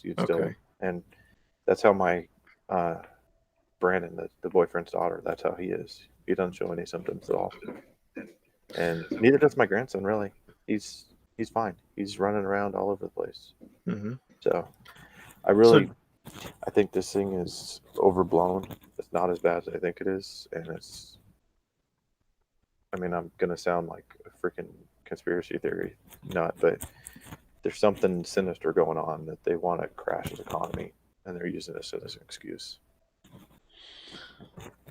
you'd still, Okay. and that's how my Brandon, the boyfriend's daughter, that's how he is. He doesn't show any symptoms at all, and neither does my grandson. Really, he's he's fine. He's running around all over the place. Hmm. So I So really, I think this thing is overblown. It's not as bad as I think it is, and it's. I mean, I'm gonna sound like a freaking conspiracy theory nut, but there's something sinister going on that they want to crash the economy, and they're using this as an excuse.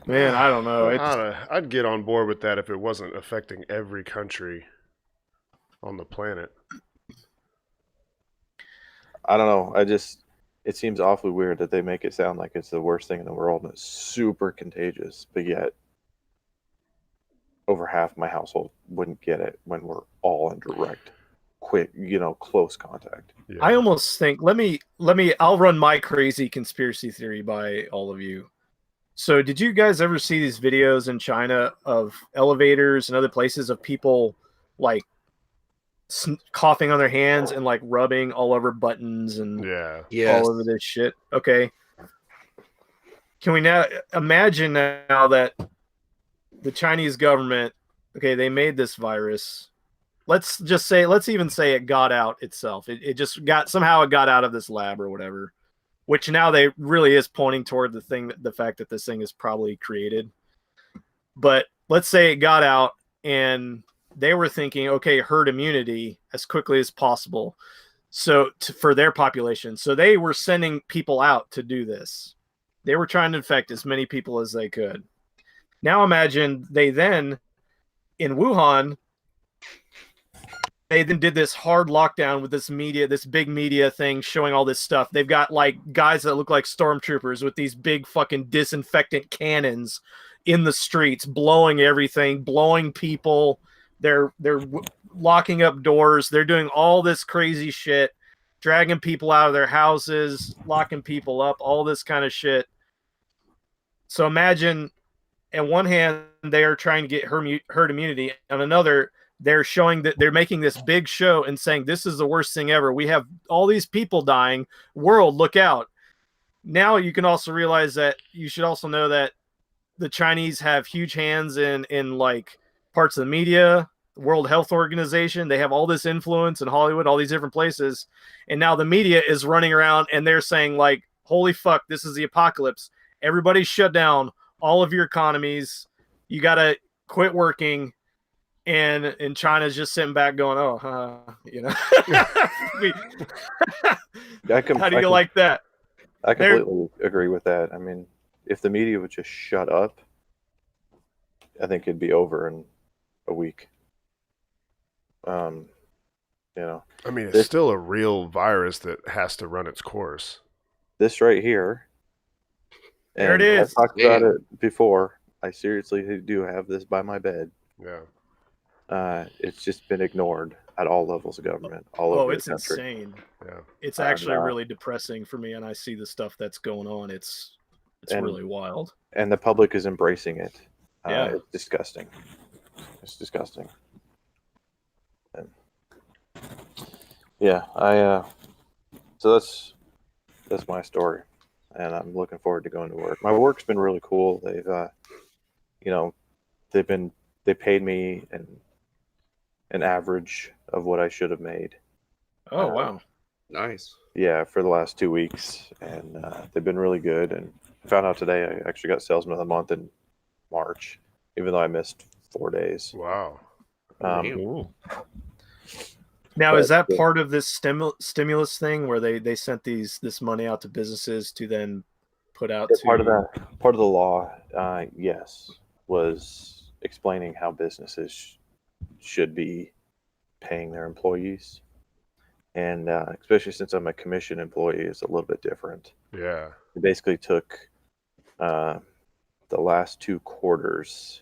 man, I don't know. It's I'd get on board with that if it wasn't affecting every country on the planet. I don't know. It seems awfully weird that they make it sound like it's the worst thing in the world and it's super contagious, but yet over half my household wouldn't get it when we're all in direct, quick, close contact. I Yeah. almost think let me I'll run my crazy conspiracy theory by all of you. So did you guys ever see these videos in China of elevators and other places of people like coughing on their hands and like rubbing all over buttons and Yeah. all Yes. over this shit? Okay. Can we now imagine now that the Chinese government, okay, they made this virus. Let's even say it got out itself. It just got somehow it got out of this lab or whatever, which now they really is pointing toward the fact that this thing is probably created. But let's say it got out and they were thinking, okay, herd immunity as quickly as possible. So for their population, so they were sending people out to do this. They were trying to infect as many people as they could. Now imagine they then in Wuhan, they then did this hard lockdown with this media, this big media thing showing all this stuff. They've got like guys that look like stormtroopers with these big fucking disinfectant cannons in the streets, blowing everything, blowing people. They're locking up doors. They're doing all this crazy shit, dragging people out of their houses, locking people up, all this kind of shit. So imagine, on one hand, they are trying to get herd immunity. On another, they're showing that they're making this big show and saying this is the worst thing ever. We have all these people dying. World, look out. Now you can also realize that you should also know that the Chinese have huge hands in like parts of the media, World Health Organization. They have all this influence in Hollywood, all these different places. And now the media is running around and they're saying like, holy fuck, this is the apocalypse. Everybody's shut down, all of your economies. You got to quit working. And China's just sitting back going, oh, how do you like that? I completely agree with that. I mean, if the media would just shut up, I think it'd be over in a week. Um, I mean, it's still a real virus that has to run its course. This right here, there it is. I talked about it before. I seriously do have this by my bed. Yeah. It's just been ignored at all levels of government, all over the It's country. insane. Yeah. It's actually really depressing for me, and I see the stuff that's going on. It's really wild. And the public is embracing it. Yeah. It's disgusting. It's disgusting. And yeah, so that's my story, and I'm looking forward to going to work. My work's been really cool. They paid me an average of what I should have made. Oh wow, nice. Yeah, for the last 2 weeks, and they've been really good. And I found out today I actually got Salesman of the Month in March, even though I missed 4 days. Wow. Now, is that part of this stimulus thing where they sent this money out to businesses to then put out to part of the law? Yes, was explaining how businesses should be paying their employees, and especially since I'm a commission employee, it's a little bit different. Yeah. It basically took the last 2 quarters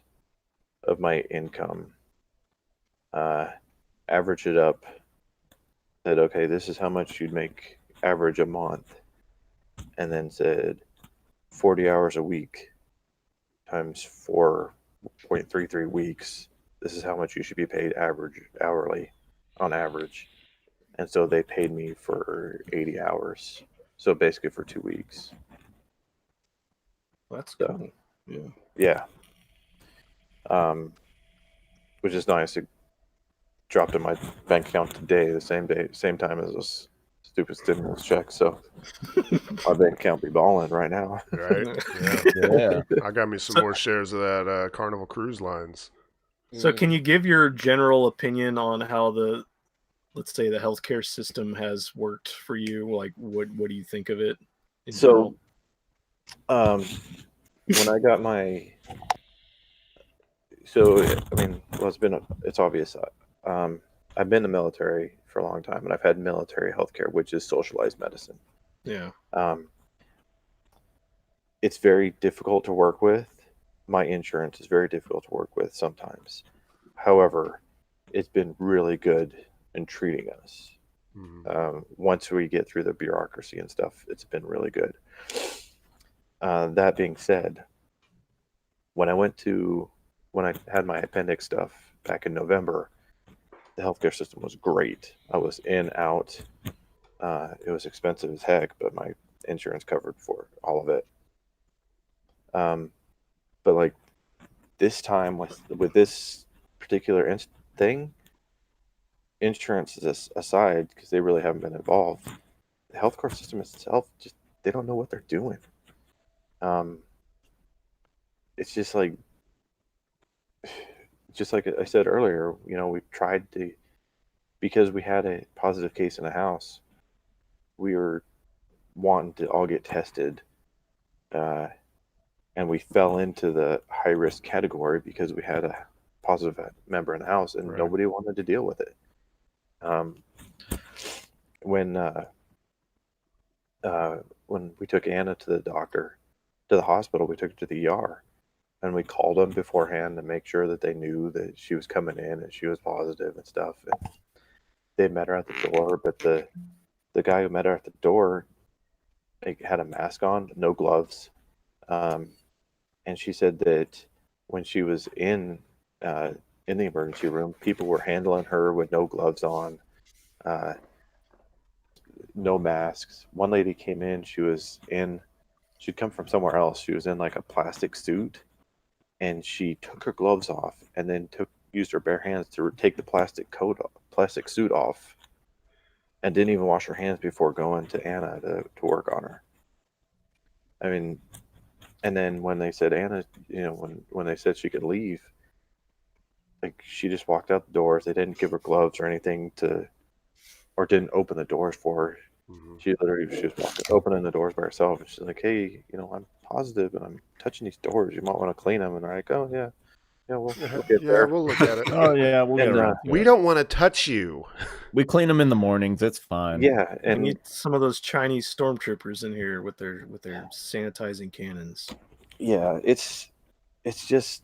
of my income, average it up, said, okay, this is how much you'd make average a month, and then said 40 hours a week times 4.33 weeks. This is how much you should be paid hourly on average. And so they paid me for 80 hours. So basically for 2 weeks. That's So, cool. Yeah. yeah. Which is nice. It dropped in my bank account today, the same day, same time as this stupid stimulus check. So my bank account be balling right now. Right? Yeah. Yeah. I got me some So- more shares of that Carnival Cruise Lines. So can you give your general opinion on how let's say the healthcare system has worked for you? Like what do you think of it in So, general? when I got my, so I mean, well, it's obvious. Um, I've been in the military for a long time, and I've had military healthcare, which is socialized medicine. Yeah. Um, it's very difficult to work with. My insurance is very difficult to work with sometimes. However, it's been really good in treating us. Once we get through the bureaucracy and stuff, it's been really good. That being said, when I had my appendix stuff back in November, the healthcare system was great. I was in, out. It was expensive as heck, but my insurance covered for all of it. But like this time with this particular thing, insurance is aside because they really haven't been involved. The healthcare system itself just they don't know what they're doing. It's just like I said earlier. We've tried to because we had a positive case in the house. We were wanting to all get tested, and we fell into the high risk category because we had a positive member in the house, and Right. nobody wanted to deal with it. When we took Anna to the hospital, we took her to the ER, and we called them beforehand to make sure that they knew that she was coming in and she was positive and stuff. And they met her at the door, but the guy who met her at the door had a mask on, no gloves, and she said that when she was the emergency room, people were handling her with no gloves on, no masks. One lady came in, she'd come from somewhere else. She was in like a plastic suit, and she took her gloves off and then used her bare hands to take the plastic suit off, and didn't even wash her hands before going to Anna to work on her. I mean, and then when they said Anna, when they said she could leave, like she just walked out the doors. They didn't give her gloves or anything or didn't open the doors for her. She was opening the doors by herself, and she's like, "Hey, I'm positive, and I'm touching these doors. You might want to clean them." And they're like, "Oh yeah, we'll get there." We'll look at it. Oh yeah, we'll get And, around to We it. don't want to touch you. We clean them in the mornings. It's fine. Yeah, We and need some of those Chinese stormtroopers in here with their sanitizing cannons. yeah, it's just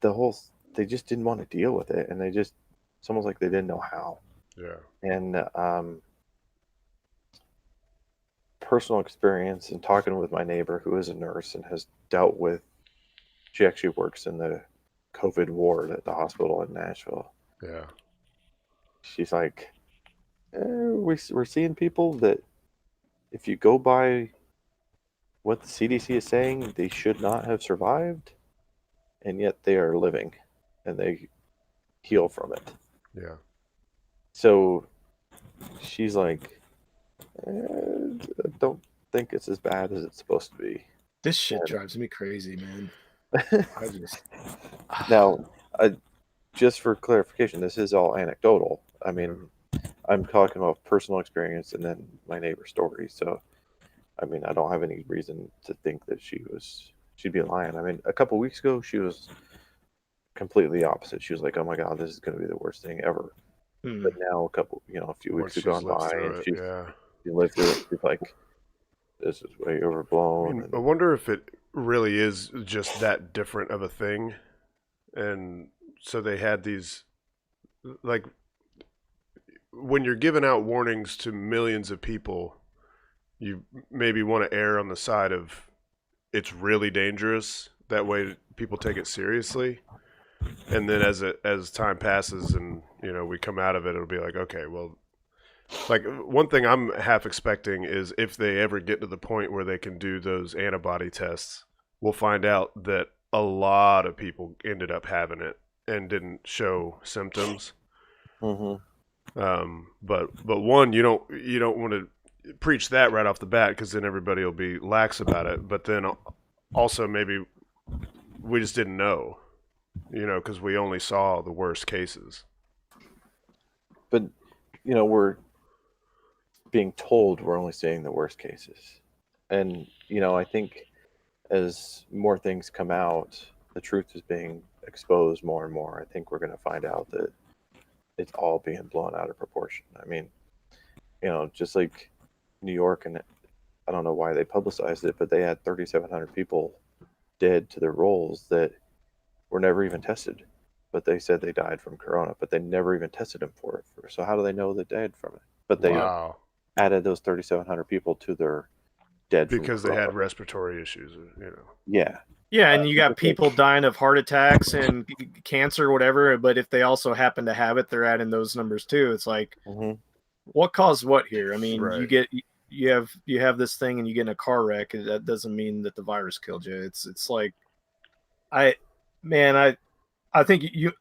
they just didn't want to deal with it, and it's almost like they didn't know how. Yeah. And personal experience and talking with my neighbor who is a nurse and has dealt with, she actually works in the COVID ward at the hospital in Nashville. Yeah. She's like, we're seeing people that if you go by what the CDC is saying, they should not have survived, and yet they are living and they heal from it. Yeah. So she's like, I don't think it's as bad as it's supposed to be. This shit drives me crazy, man. I just Now, just for clarification, this is all anecdotal. I mean, I'm talking about personal experience and then my neighbor's story. So, I mean, I don't have any reason to think that she'd be lying. I mean, a couple weeks ago, she was completely opposite. She was like, "Oh my God, this is going to be the worst thing ever." But now, a few weeks have gone by, and she lived through it. She's like, "This is way overblown." I wonder if it really is just that different of a thing. And so they had these, like, when you're giving out warnings to millions of people, you maybe want to err on the side of it's really dangerous. That way people take it seriously. And then as time passes and, we come out of it, it'll be like, okay, well, Like, one thing I'm half expecting is if they ever get to the point where they can do those antibody tests, we'll find out that a lot of people ended up having it and didn't show symptoms. But one, you don't want to preach that right off the bat, because then everybody will be lax about it. But then also maybe we just didn't know, because we only saw the worst cases. But we're being told we're only seeing the worst cases, and I think as more things come out, the truth is being exposed more and more. I think we're going to find out that it's all being blown out of proportion. I mean, just like New York, and I don't know why they publicized it, but they had 3,700 people dead to their rolls that were never even tested. But they said they died from corona, but they never even tested them for it. So how do they know they died from it? But they added those 3,700 people to their dead because they had respiratory issues. Yeah. Yeah, and you got people dying of heart attacks and cancer or whatever, but if they also happen to have it, they're adding those numbers too. It's like, what caused what here? I mean, Right. you have this thing and you get in a car wreck. That doesn't mean that the virus killed you. It's like, I think you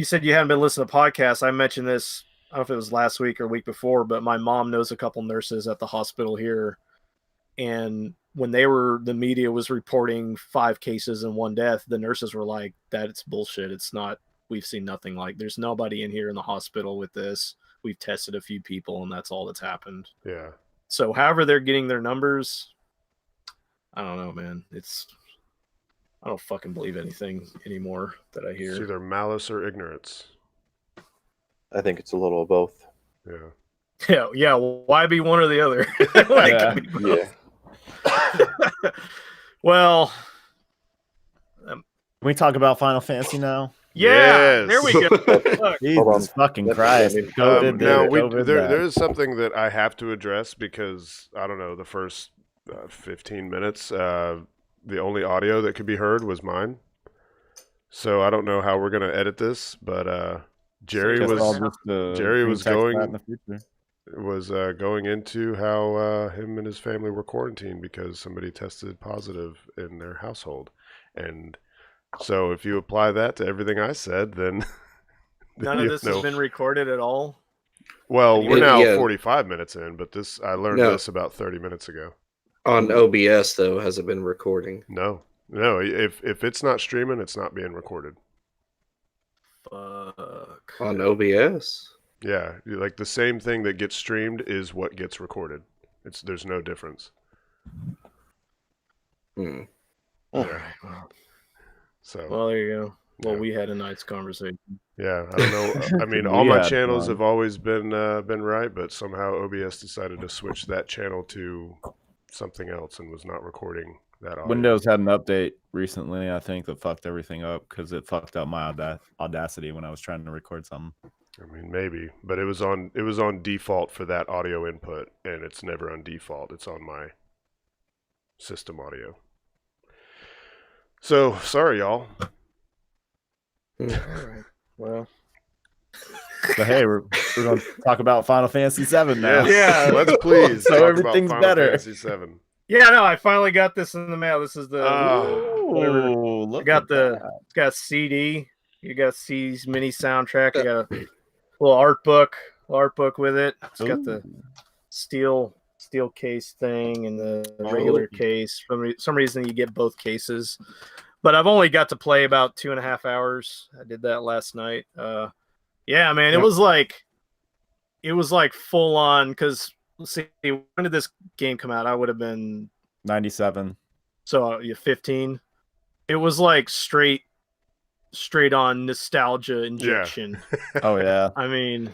said you hadn't been listening to podcasts. I mentioned this, I don't know if it was last week or week before, but my mom knows a couple nurses at the hospital here, and when the media was reporting 5 cases and 1 death, the nurses were like, "That's bullshit. It's not. We've seen nothing like. There's nobody in here in the hospital with this. We've tested a few people, and that's all that's happened." Yeah. So, however they're getting their numbers, I don't know, man. I don't fucking believe anything anymore that I hear. It's either malice or ignorance. I think it's a little of both. Yeah. Yeah. Why be one or the other? Yeah. Well, Can we talk about Final Fantasy now? yeah, Yes. there we go. Look, Jesus fucking Christ. COVID Now, COVID there that. is something that I have to address, because I don't know, the first 15 minutes, the only audio that could be heard was mine. So I don't know how we're gonna edit this, but Jerry Guess I'll was just, Jerry was text that going in the future. going into how him and his family were quarantined because somebody tested positive in their household, and so if you apply that to everything I said, then none of this has been recorded at all. Well, we're now Yeah. 45 minutes in, but I learned No. this about 30 minutes ago. On OBS, though, has it been recording? No. If it's not streaming, it's not being recorded. Fuck. On OBS? Yeah, like the same thing that gets streamed is what gets recorded. There's no difference. Hmm. Yeah. So. Well, there you go. Well, Yeah. we had a nice conversation. Yeah, I don't know. I mean, all my channels have always been right, but somehow OBS decided to switch that channel to something else and was not recording that audio. Windows had an update recently, I think, that fucked everything up because it fucked up my Audacity when I was trying to record something. I mean, maybe, but it was on default for that audio input, and it's never on default. It's on my system audio. So sorry, y'all. All right. Well, But hey, we're going to talk about Final Fantasy VII now. Yeah. Let's please So talk everything's about Final better. Fantasy VII. yeah, no, I finally got this in the mail. This is the whatever. Ooh, I look got at the that. it's got CD. You got C's mini soundtrack. I got a little art book with it. It's got the steel case thing and the regular case. For some reason, you get both cases. But I've only got to play about 2.5 hours. I did that last night. Yeah, man, it was like full on. Because let's see, when did this game come out? I would have been 97. So you're 15. It was like straight on nostalgia injection. Oh yeah. I mean,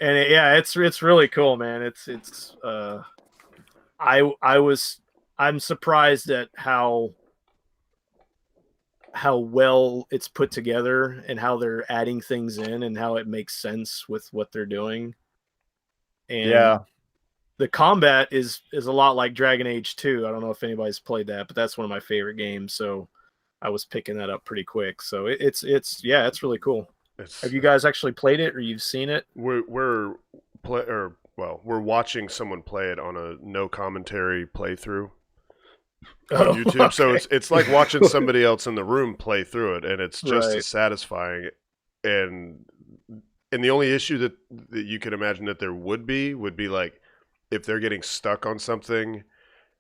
and it's really cool, man. I'm surprised at how well it's put together and how they're adding things in and how it makes sense with what they're doing. And Yeah. the combat is a lot like Dragon Age 2. I don't know if anybody's played that, but that's one of my favorite games. So I was picking that up pretty quick. So it's really cool. Have you guys actually played it or you've seen it? We're we're watching someone play it on a no commentary playthrough Oh, on YouTube. So okay. it's like watching somebody else in the room play through it, and it's just Right. as satisfying. And the only issue that you could imagine that there would be like if they're getting stuck on something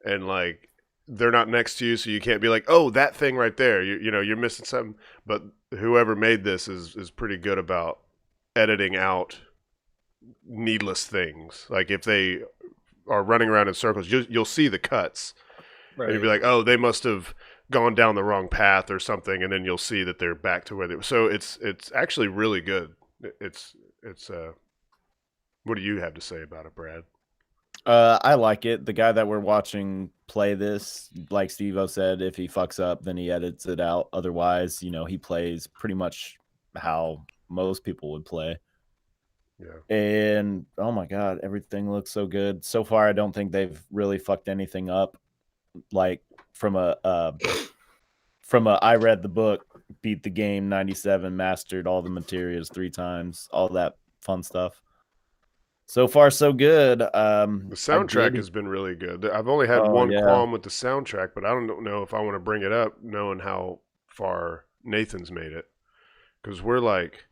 and like they're not next to you, so you can't be like, oh, that thing right there, you know, you're missing something. But whoever made this is pretty good about editing out needless things. Like if they are running around in circles, you'll see the cuts, Right. and you'll be like, oh, they must have gone down the wrong path or something, and then you'll see that they're back to where they were. So it's actually really good. It's what do you have to say about it, Brad? I like it. The guy that we're watching play this, like Steve-O said, if he fucks up, then he edits it out. Otherwise, you know, he plays pretty much how most people would play. Yeah. And oh my god, everything looks so good. So far, I don't think they've really fucked anything up. Like from a I read the book, beat the game 97, mastered all the materials 3 times, all that fun stuff. So far, so good. The soundtrack has been really good. I've only had Oh, one yeah. qualm with the soundtrack, but I don't know if I want to bring it up knowing how far Nathan's made it. Because we're like,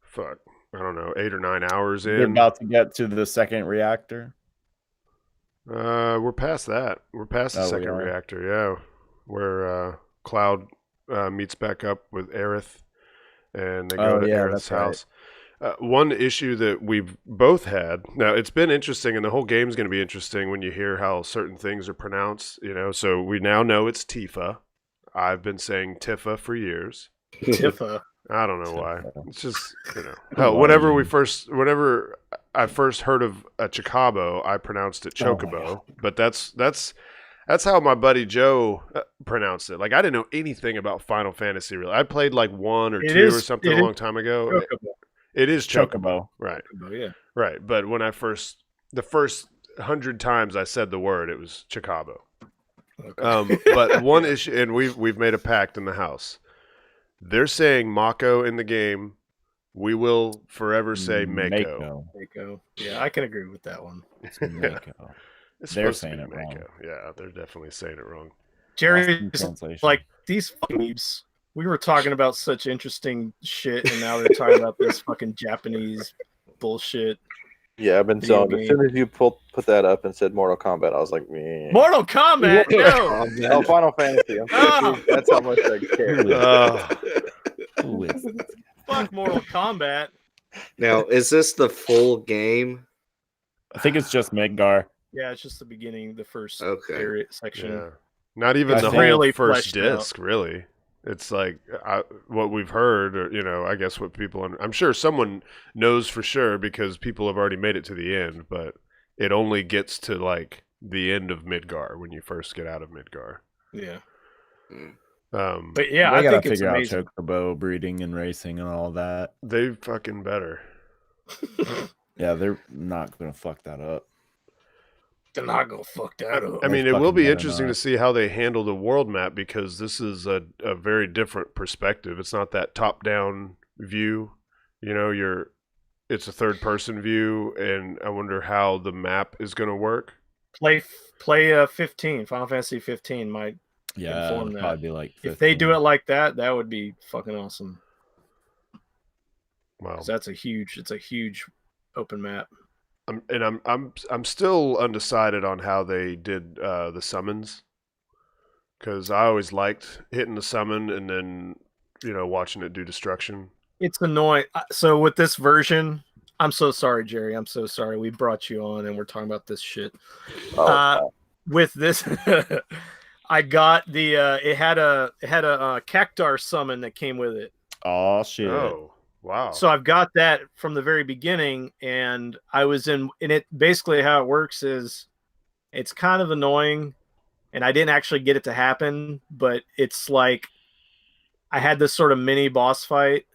fuck, I don't know, 8 or 9 hours They're in. about to get to the second reactor. We're past that. We're past the Oh, we second are? reactor, yeah. Where Cloud meets back up with Aerith, and they go Oh, to yeah, Aerith's that's right. house. One issue that we've both had, now it's been interesting, and the whole game's going to be interesting when you hear how certain things are pronounced, you know. So we now know it's Tifa. I've been saying Tifa for years. Tifa. I don't know why. It's just, you know. Who Hell, are whenever you? whenever I first heard of a Chocobo, I pronounced it Oh my Chocobo. But that's how my buddy Joe pronounced it. Like I didn't know anything about Final Fantasy really. I played like 1 or It 2 or is- something it a is long time ago. Chocobo. It is Chocobo. Chocobo. Right. Yeah. Right. But when the first 100 times I said the word, it was Chocobo. Okay. But one issue, and we've made a pact in the house. They're saying Mako in the game. We will forever say Mako. Mako. Yeah, I can agree with that one. It's Mako. It's They're supposed to be saying it wrong. Mako. Yeah, they're definitely saying it wrong. Jerry, Lost in translation. like these weebs. We were talking about such interesting shit, and now they're talking about this fucking Japanese bullshit. Yeah, I've been Video telling. As game. soon as you put that up and said Mortal Kombat, I was like, meh. Mortal Kombat. No. Oh, Final Fantasy. I'm sorry. Oh. That's how much I care. Who is this? Fuck Mortal Kombat. Now, is this the full game? I think it's just Midgar. Yeah, it's just the beginning, the first Okay. area section. Yeah. Not even I the think- whole Really first fleshed out. disc, really. It's like what we've heard, or, you know, I guess what people... I'm sure someone knows for sure because people have already made it to the end, but it only gets to, like, the end of Midgar when you first get out of Midgar. Yeah. Um, But yeah, They I gotta think it's figure out amazing. Chocobo breeding and racing and all that. they fucking better. Yeah, they're not gonna fuck that up. They're not gonna fuck that up. I mean, They it will fucking be better interesting not. to see how they handle the world map because this is a very different perspective. It's not that top-down view. You know, it's a third-person view, and I wonder how the map is going to work. Play 15. Final Fantasy 15 might. Yeah, Inform it'd that. probably be like If they do 15. it like that, that would be fucking awesome. Wow. 'Cause it's a huge open map. I'm still undecided on how they did the summons, because I always liked hitting the summon and then, you know, watching it do destruction. It's annoying. So with this version, I'm so sorry, Jerry. I'm so sorry. We brought you on and we're talking about this shit. Oh, With this, I got the. It had a Cactar summon that came with it. Oh shit! Oh, wow. So I've got that from the very beginning, and I was in it. Basically, how it works is it's kind of annoying, and I didn't actually get it to happen, but it's like I had this sort of mini boss fight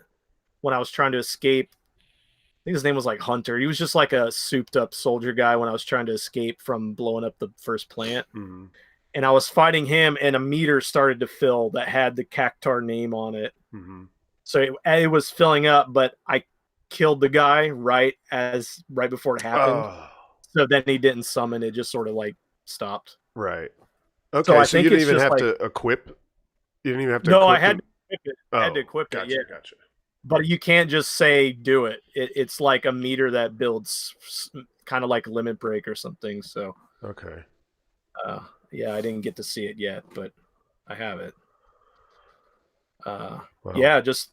when I was trying to escape. I think his name was like Hunter. He was just like a souped up soldier guy when I was trying to escape from blowing up the first plant. Mhm. And I was fighting him, and a meter started to fill that had the Cactar name on it. Mhm. So it was filling up, but killed the guy right before it happened. Oh, So then he didn't summon it; just sort of like stopped. right. Okay, I so you think didn't it's even just have like to equip. You didn't even have to. no, equip I had them? to equip it. Oh, I had to equip gotcha, it. Yeah, gotcha. but you can't just say do it. It's like a meter that builds kind of like Limit Break or something. So Okay. yeah, I didn't get to see it yet, but I have it. Wow. Yeah, just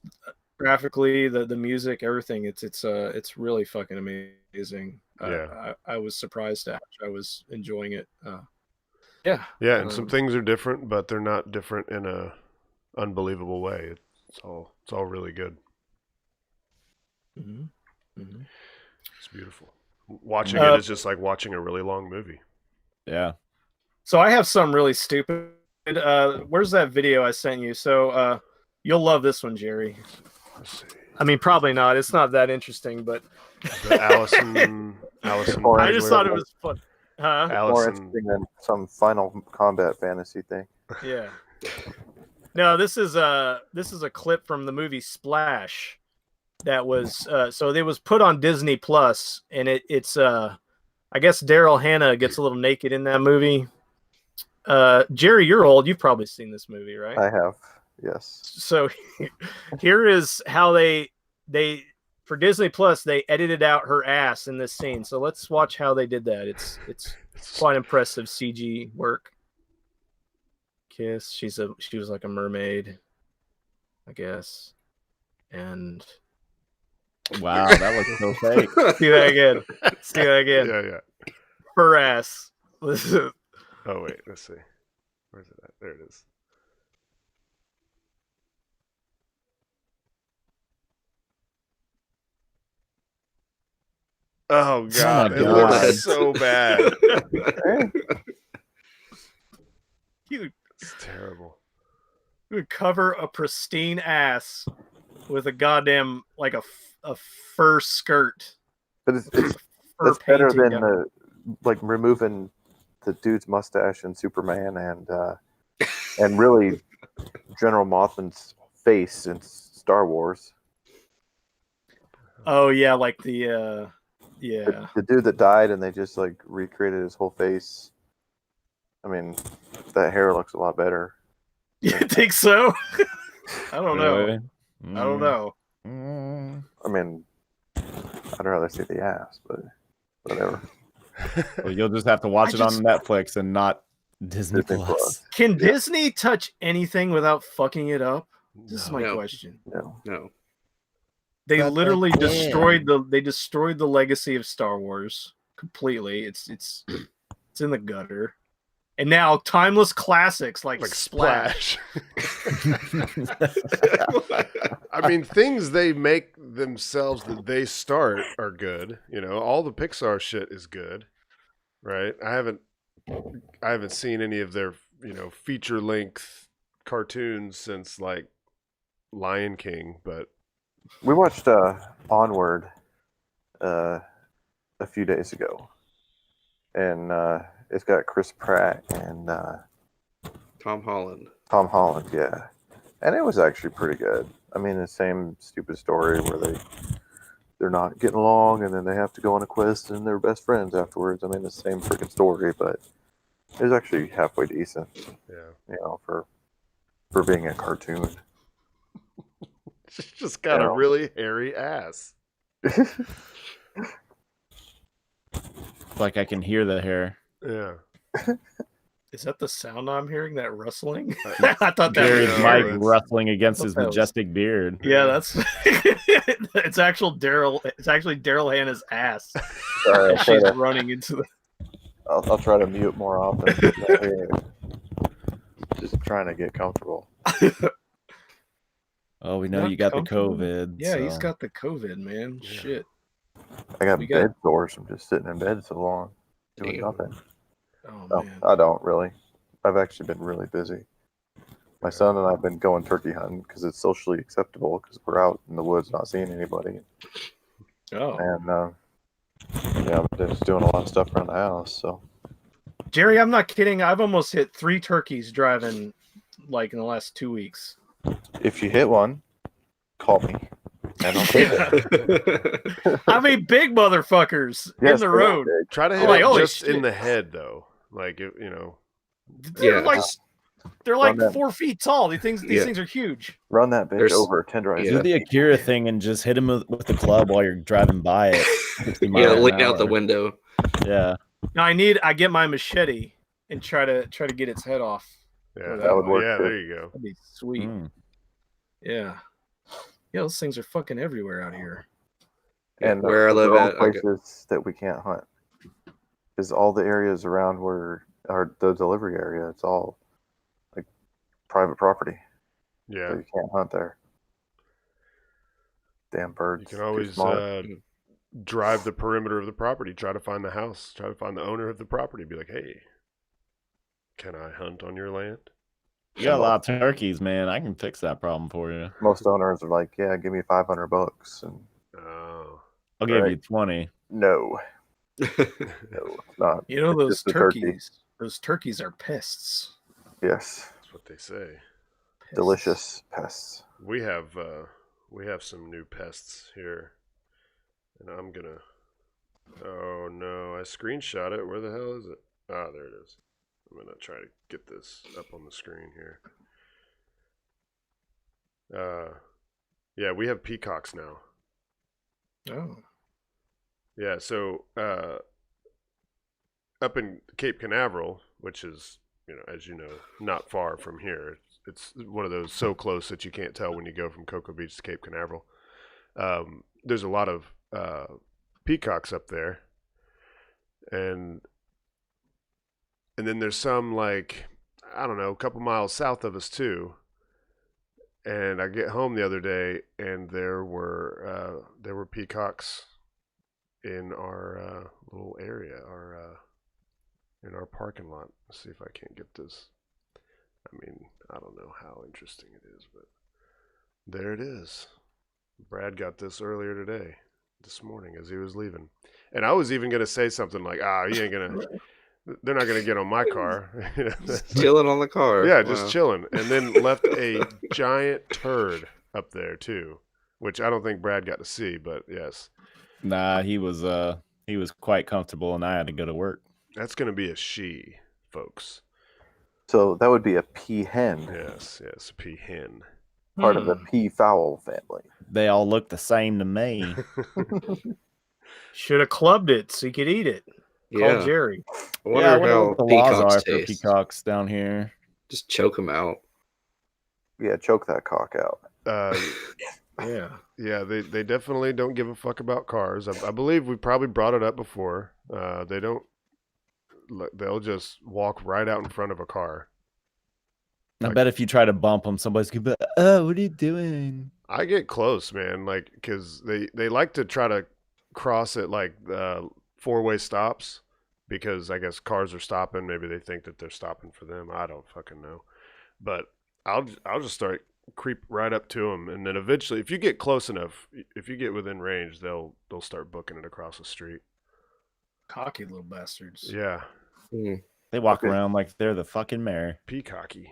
graphically, the music, everything. It's really fucking amazing. Yeah. I was surprised at how much I was enjoying it. Yeah. Yeah, and some things are different, but they're not different in a unbelievable way. It's all really good. It's beautiful. Watching it is just like watching a really long movie. Yeah. So I have some really stupid. Where's that video I sent you? So you'll love this one, Jerry. Let's see. I mean, probably not. It's not that interesting, but The Allison. I just thought it was fun. Huh? More Allison. interesting than some Final Combat fantasy thing. Yeah. No, this is a clip from the movie Splash that was so it was put on Disney Plus, and it's I guess Daryl Hannah gets a little naked in that movie. Jerry, you're old. You've probably seen this movie, right? I have, yes. So here is how they for Disney Plus they edited out her ass in this scene. So let's watch how they did that. It's quite impressive CG work. Kiss. She was like a mermaid, I guess. And Wow, that looks so fake. see that again. See that again. Yeah. Her ass. Oh wait, let's see. Where's it at? There it is. Oh god, my it God. looks so bad. You It's terrible. would cover a pristine ass with a goddamn like a fur skirt. But it's Fur it's better painting than down. like removing the dude's mustache in Superman and really General Mothman's face in Star Wars. Oh yeah, like the yeah. The dude that died and they just like recreated his whole face. I mean, that hair looks a lot better. You think so? I don't know. Really? I don't know. Mm. I mean, I'd rather see the ass, but whatever. Well, you'll just have to watch it on Netflix and not Disney Disney Plus. Plus. Can Disney touch anything without fucking it up? This is my No. question. No. They But literally they can. destroyed the legacy of Star Wars completely. It's in the gutter. And now timeless classics like Splash. I mean, things they make themselves that they start are good. You know, all the Pixar shit is good, right? I haven't seen any of their feature length cartoons since like Lion King, but We watched Onward a few days ago, and it's got Chris Pratt and Tom Holland. Tom Holland, yeah, and it was actually pretty good. I mean, the same stupid story where they're not getting along, and then they have to go on a quest, and they're best friends afterwards. I mean, the same freaking story, but it was actually halfway decent, yeah, for being a cartoon. she's just got a really hairy ass. Like I can hear the hair. Yeah. Is that the sound I'm hearing? That rustling? I thought that Gary's was mic it's- rustling against his that was- majestic beard. Yeah, that's it's actually Daryl Hannah's ass. Sorry, as she's running into the I'll try to mute more often. Just trying to get comfortable. Oh, we know Not you got the comfortable. COVID. Yeah, he's so- got the COVID, man. Yeah. Shit. I got We got- bed sores from just sitting in bed so long, doing Damn. nothing. Oh No, man. I don't really. I've actually been really busy. My son and I have been going turkey hunting because it's socially acceptable because we're out in the woods not seeing anybody. Oh. And yeah, I'm just doing a lot of stuff around the house. So Jerry, I'm not kidding. I've almost hit 3 turkeys driving like in the last 2 weeks. if you hit one, call me. And I'll take it. I mean, big motherfuckers in Yes, the they are road. big. Try to I'm hit like, it holy just in shit. the head, though. Like, They're Yeah, like just they're like Run that- 4 feet tall. These things Yeah. are huge. Run that bitch There's- over, tenderize yeah. Do it. the Akira thing and just hit him with the club while you're driving by it. 60 yeah, miles an lean out the hour. window. Yeah. Now I get my machete and try to get its head off. yeah, That would work, yeah, too. there you go. That'd be sweet. Mm. Yeah. Yeah, those things are fucking everywhere out here. And Where I those live are all at, I go- places that we can't hunt. Because all the areas around where are the delivery area, it's all like private property. Yeah, So you can't hunt there. Damn birds. you can too always smart. drive the perimeter of the property, try to find the house, try to find the owner of the property. Be like, hey, can I hunt on your land? You got a lot of turkeys, man. I can fix that problem for you. Most owners are like, yeah, give me $500. And Oh, I'll give Right. you 20. no, no, it's not. You know It's those just the turkey. turkeys. Those turkeys are pests. Yes, that's what they say. Pests. delicious pests. We have some new pests here, and I'm gonna. Oh no, I screenshot it. Where the hell is it? Ah, there it is. I'm gonna try to get this up on the screen here. Yeah, we have peacocks now. Oh. Yeah, so up in Cape Canaveral, which is, as you know, not far from here. It's one of those so close that you can't tell when you go from Cocoa Beach to Cape Canaveral. There's a lot of peacocks up there, and then there's some, like, I don't know, a couple miles south of us too. And I get home the other day, and there were peacocks in our little area, in our parking lot. Let's see if I can't get this. I mean, I don't know how interesting it is, but there it is. Brad got this earlier today, this morning, as he was leaving. And I was even going to say something like, they're not going to get on my car. Just chilling on the car. Yeah, Wow. just chilling. And then left a giant turd up there, too, which I don't think Brad got to see, but yes. Nah, he was quite comfortable, and I had to go to work. That's going to be a she, folks. So that would be a peahen, Yes, peahen. part of the peafowl family. They all look the same to me. Should have clubbed it so you could eat it. Call Yeah. Jerry. I wonder Yeah, I wonder how what the laws peacocks are for taste. peacocks down here. Just choke them out. Yeah, choke that cock out. Yeah. Yeah, they definitely don't give a fuck about cars. I believe we probably brought it up before. They don't. They'll just walk right out in front of a car. I bet if you try to bump them, somebody's gonna be like, "Oh, what are you doing?" I get close, man, like, because they like to try to cross at, like, four-way stops, because I guess cars are stopping. Maybe they think that they're stopping for them. I don't fucking know. But I'll just start creep right up to them, and then eventually, if you get close enough, if you get within range, they'll start booking it across the street. Cocky little bastards. Yeah, They walk Okay. around like they're the fucking mayor. peacocky.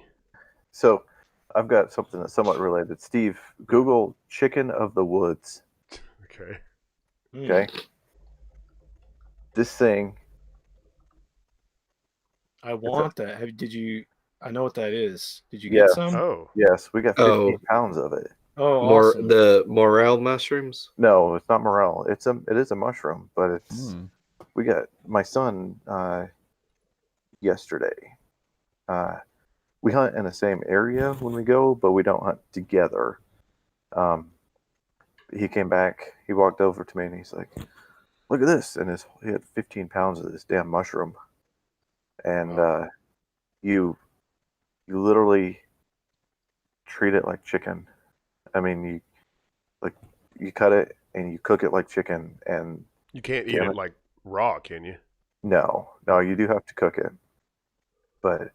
So I've got something that's somewhat related. Steve, Google chicken of the woods. Okay. Okay. This thing, I want that. I know what that is. Did you Yeah. get some? Oh, yes, we got 15 Oh. pounds of it. Oh, awesome. The morel mushrooms. No, it's not morel. It is a mushroom, but it's Mm. we got my son yesterday. We hunt in the same area when we go, but we don't hunt together. He came back. He walked over to me and he's like, "Look at this!" And he had 15 pounds of this damn mushroom. And you literally treat it like chicken. I mean, you cut it and you cook it like chicken. And you can't eat Damn it it. like raw, can you? no, you do have to cook it. But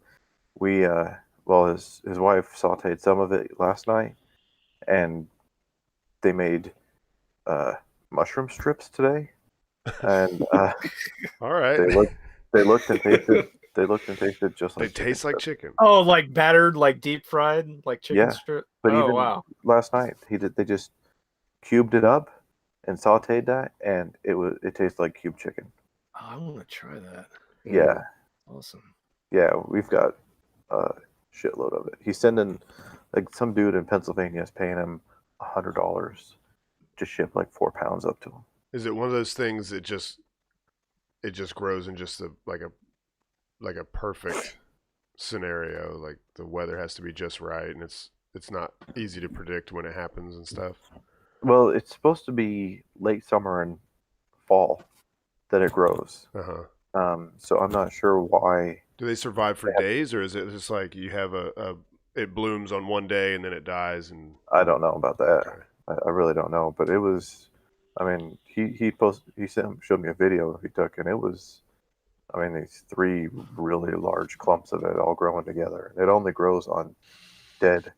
we, his wife sauteed some of it last night, and they made mushroom strips today, and All right. they looked and tasted just They like chicken taste like strips. chicken. Oh, like battered, like deep fried, like chicken Yeah, strip. but Oh, even wow. last night they just cubed it up and sautéed that, and it tastes like cube chicken. Oh, I want to try that. Yeah, Awesome. yeah, we've got a shitload of it. He's sending like some dude in Pennsylvania is paying him $100 to ship like 4 pounds up to him. Is it one of those things that just grows in just like a perfect scenario? Like the weather has to be just right, and it's not easy to predict when it happens and stuff. Well, it's supposed to be late summer and fall that it grows. So I'm not sure why. Do they survive for days, or is it just like you have it blooms on one day and then it dies? And I don't know about that. Okay. I really don't know, but it was. I mean, he showed me a video he took, and it was. I mean, these 3 really large clumps of it all growing together. It only grows on dead,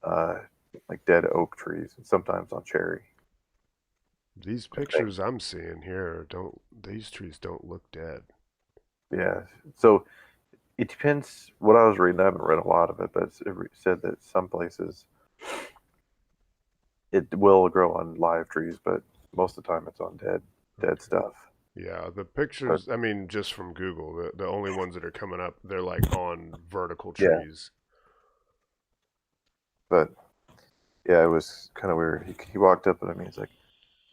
like dead oak trees, and sometimes on cherry. These pictures I'm seeing here these trees don't look dead. Yeah. So it depends. What I was reading, I haven't read a lot of it, but it said that some places it will grow on live trees, but most of the time it's on dead stuff. Yeah, the pictures, I mean, just from Google, the only ones that are coming up, they're like on vertical Yeah. trees. But yeah, it was kind of weird. He walked up at me. He's like,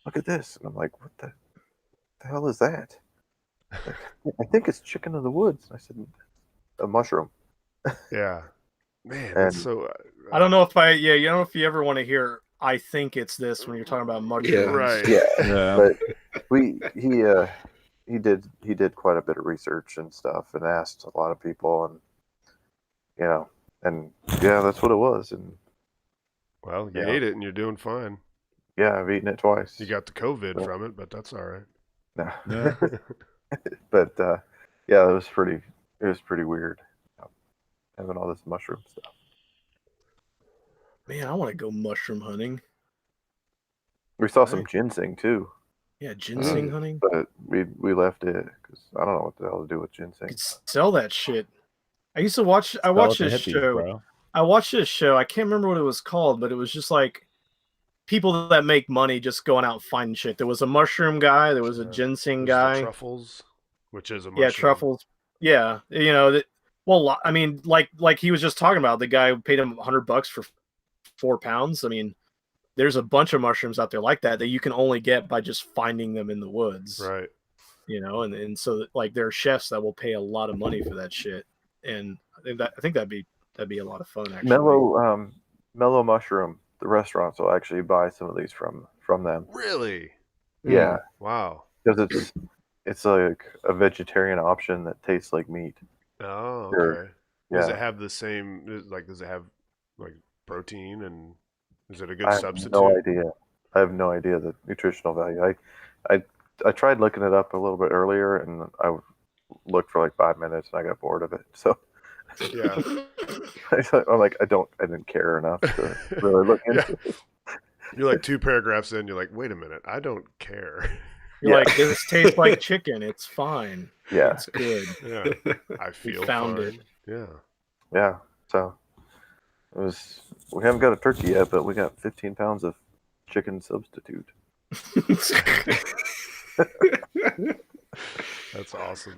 "Look at this," and I'm like, "What the hell is that?" Like, I think it's chicken of the woods. I said, "A mushroom." Yeah. Man, And- that's so... I don't know if you don't know if you ever want to hear I think it's this when you're talking about mushrooms. Yeah. Right. Yeah, but he did quite a bit of research and stuff, and asked a lot of people, and and yeah, that's what it was. And Well, you Yeah. ate it and you're doing fine. yeah, I've eaten it twice. You got the COVID Yeah. from it, but that's all right. No. Yeah. But yeah, it was pretty weird having all this mushroom stuff. Man, I want to go mushroom hunting. We saw some ginseng too, Yeah, ginseng hunting. but we left it because I don't know what the hell to do with ginseng. You could sell that shit. I used to watch. I Sell watched it to this hippies, show. bro. I watched this show. I can't remember what it was called, but it was just like people that make money just going out finding shit. There was a mushroom guy. There was a ginseng There's guy. the truffles, which is a mushroom. Yeah, truffles. Yeah, well, I mean, like he was just talking about, the guy who paid him $100 for 4 pounds. I mean, there's a bunch of mushrooms out there like that you can only get by just finding them in the woods. Right. And so like there are chefs that will pay a lot of money for that shit, and I think that'd be a lot of fun actually. Mellow Mushroom. The restaurants will actually buy some of these from them. Really? Yeah, Wow. because it's like a vegetarian option that tastes like meat. Oh, Sure. okay. Does it Yeah, have the same, does it have like protein, and is it a good I have substitute? no idea. I have no idea the nutritional value. I tried looking it up a little bit earlier, and I looked for like 5 minutes, and I got bored of it. So Yeah. I'm like, I didn't care enough to really look into it. You're like 2 paragraphs in, you're like, wait a minute, I don't care. You're Yeah. like, this tastes like chicken. It's fine. Yeah, It's good. Yeah. I feel found fine. it. Yeah. yeah. So we haven't got a turkey yet, but we got 15 pounds of chicken substitute. That's awesome.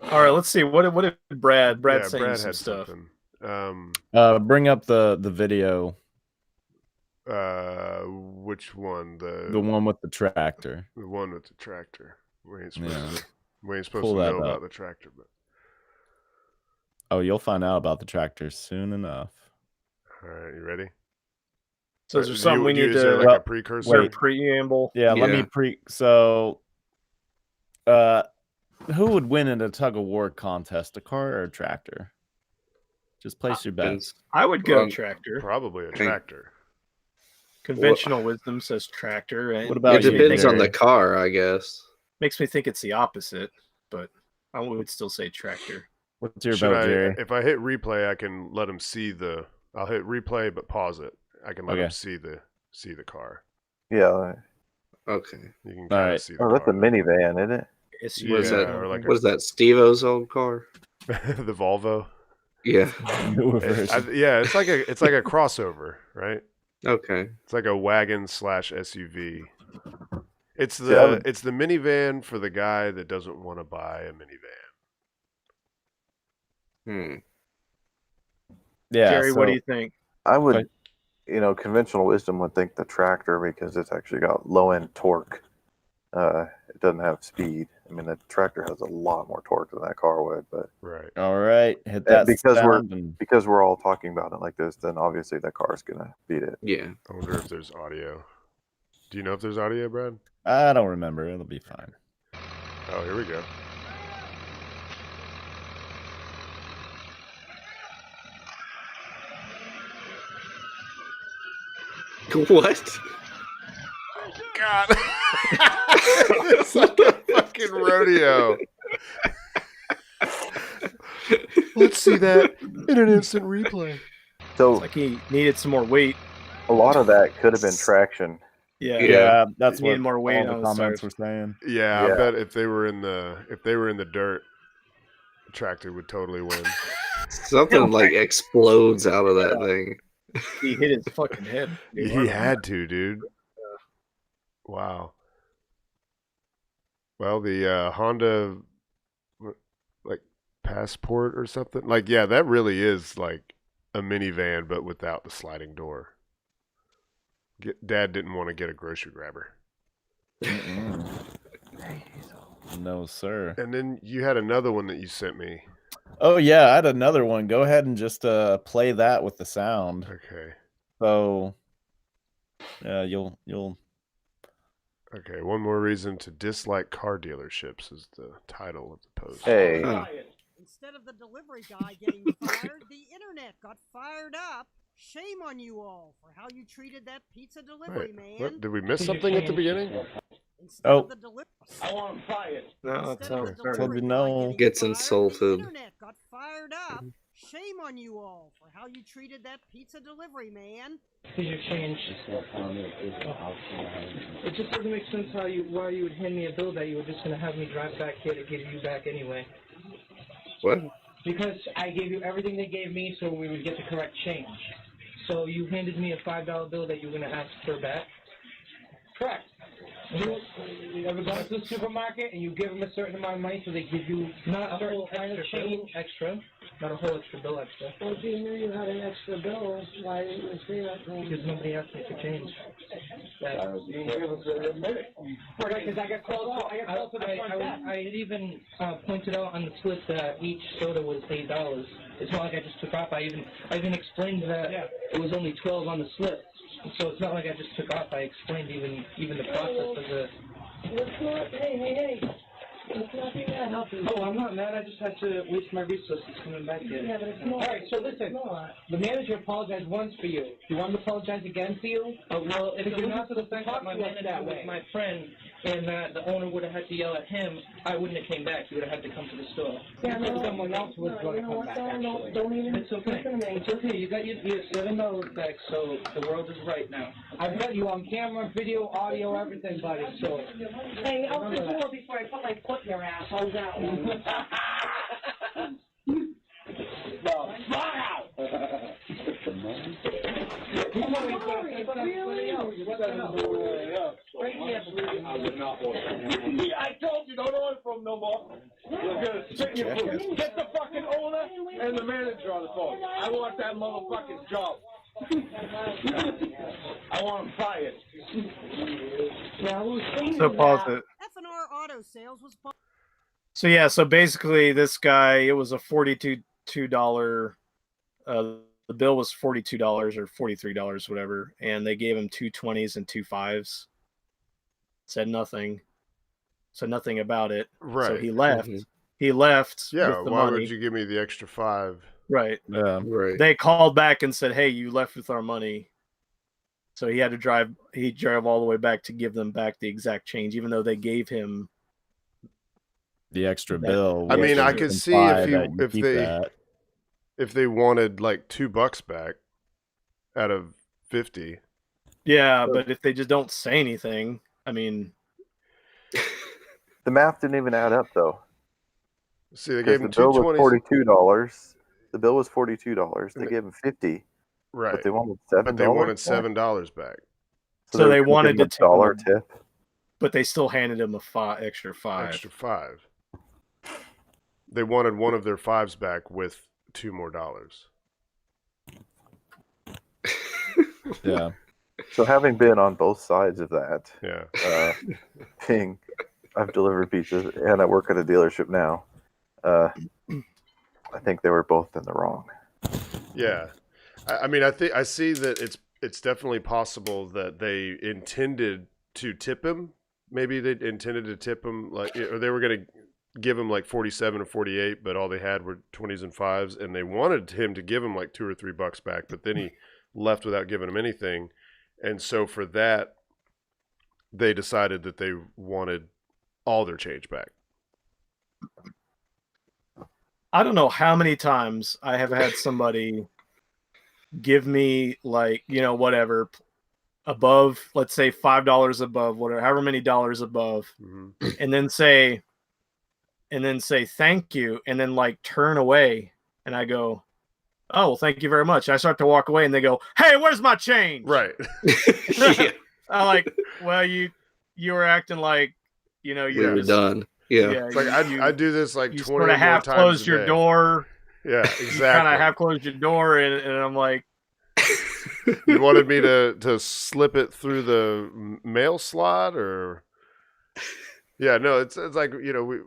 All right, let's see. What did Brad Yeah, sent you Brad some had stuff? something. Bring up the video, Which one? the one with the tractor. The one with the tractor. We ain't supposed Yeah. to Pull that know about up. the tractor, but Oh, you'll find out about the tractor soon enough. all right, you ready? So is there something we need is there to like Well, a precursor? wait, preamble? Yeah, let me Yeah. So, who would win in a tug of war contest, a car or a tractor? Just place your bets. I would go Well, tractor. Probably a think- tractor. Conventional wisdom says tractor. And What about It you, depends on Jerry? the car, I guess. makes me think it's the opposite, but I would still say tractor. What's your Should vote, Jerry? if I hit replay, I can let him see the. I'll hit replay, but pause it. I can let him Okay. see the car. Yeah. Okay. You can All kind of right. see the Oh, that's car. a minivan, isn't it? SUV. What is Yeah, that? or like What is that? Steve-O's old car? the Volvo. Yeah. Newer version. Yeah, it's like a crossover, right? Okay. It's like a wagon / SUV. It's See, I the minivan for the guy that doesn't want to buy a minivan. Hmm. Yeah. Jerry, what do so you think? I would, Okay. conventional wisdom would think the tractor because it's actually got low end torque. It doesn't have speed. I mean, the tractor has a lot more torque than that car would, but Right. All right, hit that because sound and we're all talking about it like this, then obviously that car's gonna beat it. Yeah. I wonder if there's audio. Do you know if there's audio, Brad? I don't remember. It'll be fine. Oh, here we go. What? God. It's like a fucking rodeo. Let's see that in an instant replay. So It's like he needed some more weight. a lot of that could have been traction. Yeah. Yeah. That's Need what more weight all the on the comments tires. were saying. Yeah, Yeah. I bet if they were in the dirt, the tractor would totally win. Something like explodes out of that thing. He hit his fucking head. He had to, dude. Wow. Well, the Honda, like Passport or something. Like, yeah, that really is like a minivan, but without the sliding door. Dad didn't want to get a grocery grabber. No, sir. And then you had another one that you sent me. Oh yeah, I had another one. Go ahead and just play that with the sound. Okay. So you'll Okay, one more reason to dislike car dealerships is the title of the post. Hey, Huh. Instead of the delivery guy getting fired, the internet got fired up. Shame on you all for how you treated that pizza delivery Wait, man. what? Did we miss something at the beginning? Instead Oh. of the delivery, I want him fired. No, that's instead how of it the started. delivery Told you guy no. getting Gets fired, insulted. The internet got fired up. Shame on you all for how you treated that pizza delivery man. Because you changed. It just doesn't make sense why you would hand me a bill that you were just going to have me drive back here to give you back anyway. What? Because I gave you everything they gave me so we would get the correct change. So you handed me a $5 bill that you were going to ask for back? Correct. You ever gone to the supermarket and you give them a certain amount of money so they give you not a whole extra change extra? Not a whole extra bill extra. Well, if you knew you had an extra bill, why didn't you say that? Because nobody asked me for change. You didn't give us a minute. Right, because I got called to the front desk. I had even pointed out on the slip that each soda was $8. It's not like I just took off. I even explained that it was only 12 on the slip. So it's not like I just took off. I explained even the process of the. Let's not, hey. Let's not be that helping. Oh, I'm not mad. I just had to waste my resources coming back here. Yeah, but it's not. All right, so listen. The manager apologized once for you. Do you want him to apologize again for you? Well, if you're not to the fact that my manager was my friend and that the owner would have had to yell at him, I wouldn't have came back. He would have had to come to the store. Yeah, no, someone else was going to come back. Don't even. It's okay. listen to me. It's okay. You got your $7 back, so the world is right now. I've got you on camera, video, audio, everything, buddy. So. Hey, open the door before I put my foot in your ass. How's that one? I told you, don't order from no more. Get the fucking owner and the manager on the phone. I want that motherfucking job. I want him fired. So pause it. F&R Auto Sales was bought. So yeah, so basically this guy, it was a $42. The bill was $42 or $43, whatever, and they gave him 2 20s and 2 5s. Said nothing about it. Right. So he left. Mhm. He left Yeah, with the why money. would you give me the extra 5? Right. Yeah. Right. They called back and said, "Hey, you left with our money." So he had to drive. He drove all the way back to give them back the exact change, even though they gave him. The extra That- bill. I mean, which I would could see imply if that you if keep they that. if they wanted like $2 back out of 50. Yeah, but if they just don't say anything, I mean, the math didn't even add up though. See, they Because gave the him bill was $220s. $42. The bill was $42. They gave him 50, Right. But they wanted $7. But they wanted back? $7 back. So they were wanted giving to him a tip him. $1 tip. But they still handed him a extra five. Extra 5. They wanted one of their 5s back with $2 more. Yeah. So having been on both sides of that, Yeah. being I've delivered pizzas and I work at a dealership now, I think they were both in the wrong. Yeah. I mean, I see that it's definitely possible that they intended to tip him. Maybe they intended to tip him, like, or they were going to give him like 47 or 48, but all they had were 20s and 5s, and they wanted him to give him like $2 or $3 back, but then he left without giving him anything. And so for that, they decided that they wanted all their change back. I don't know how many times I have had somebody give me, like, you know, whatever above, let's say $5 above, whatever, however many dollars above, Mm-hmm. and then say thank you, and then like turn away, and I go, oh, well, thank you very much. I start to walk away, and they go, hey, where's my change? Right. Yeah, I'm like, well, you were acting like, you know, we you're were just, done. Yeah. It's like I do this like you 20 sort or of more half times closed a your day. door. Yeah, You kind of exactly. half closed your door, and I'm like, You wanted me to slip it through the mail slot, or yeah, no, it's like, you know,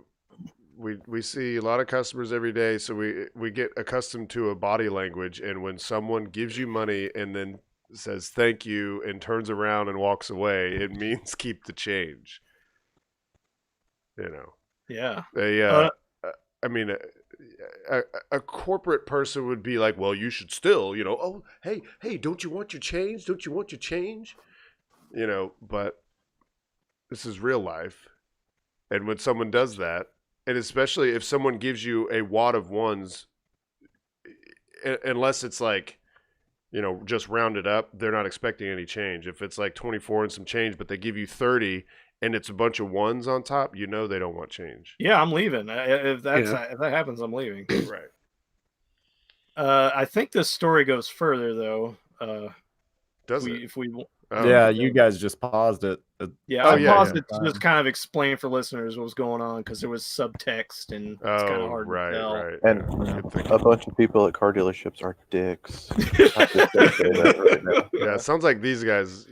we see a lot of customers every day, so we get accustomed to a body language, and when someone gives you money and then says thank you and turns around and walks away, it means keep the change. You know, yeah. I mean, a corporate person would be like, well, you should still, you know, oh, hey, don't you want your change? Don't you want your change? You know, but this is real life. And when someone does that, and especially if someone gives you a wad of ones, unless it's like, you know, just rounded up, they're not expecting any change. If it's like 24 and some change, but they give you 30 and it's a bunch of ones on top, you know they don't want change. Yeah, I'm leaving. If that happens, I'm leaving. Right. I think this story goes further, though. Does if we Oh. Yeah, you guys just paused it. Yeah, Oh, I yeah, paused yeah. it to just kind of explain for listeners what was going on, because there was subtext and it's kind of hard to tell. Right. And Yeah, good thinking. a bunch of people at car dealerships are dicks. I'm just gonna say that right now. Yeah, it sounds like these guys,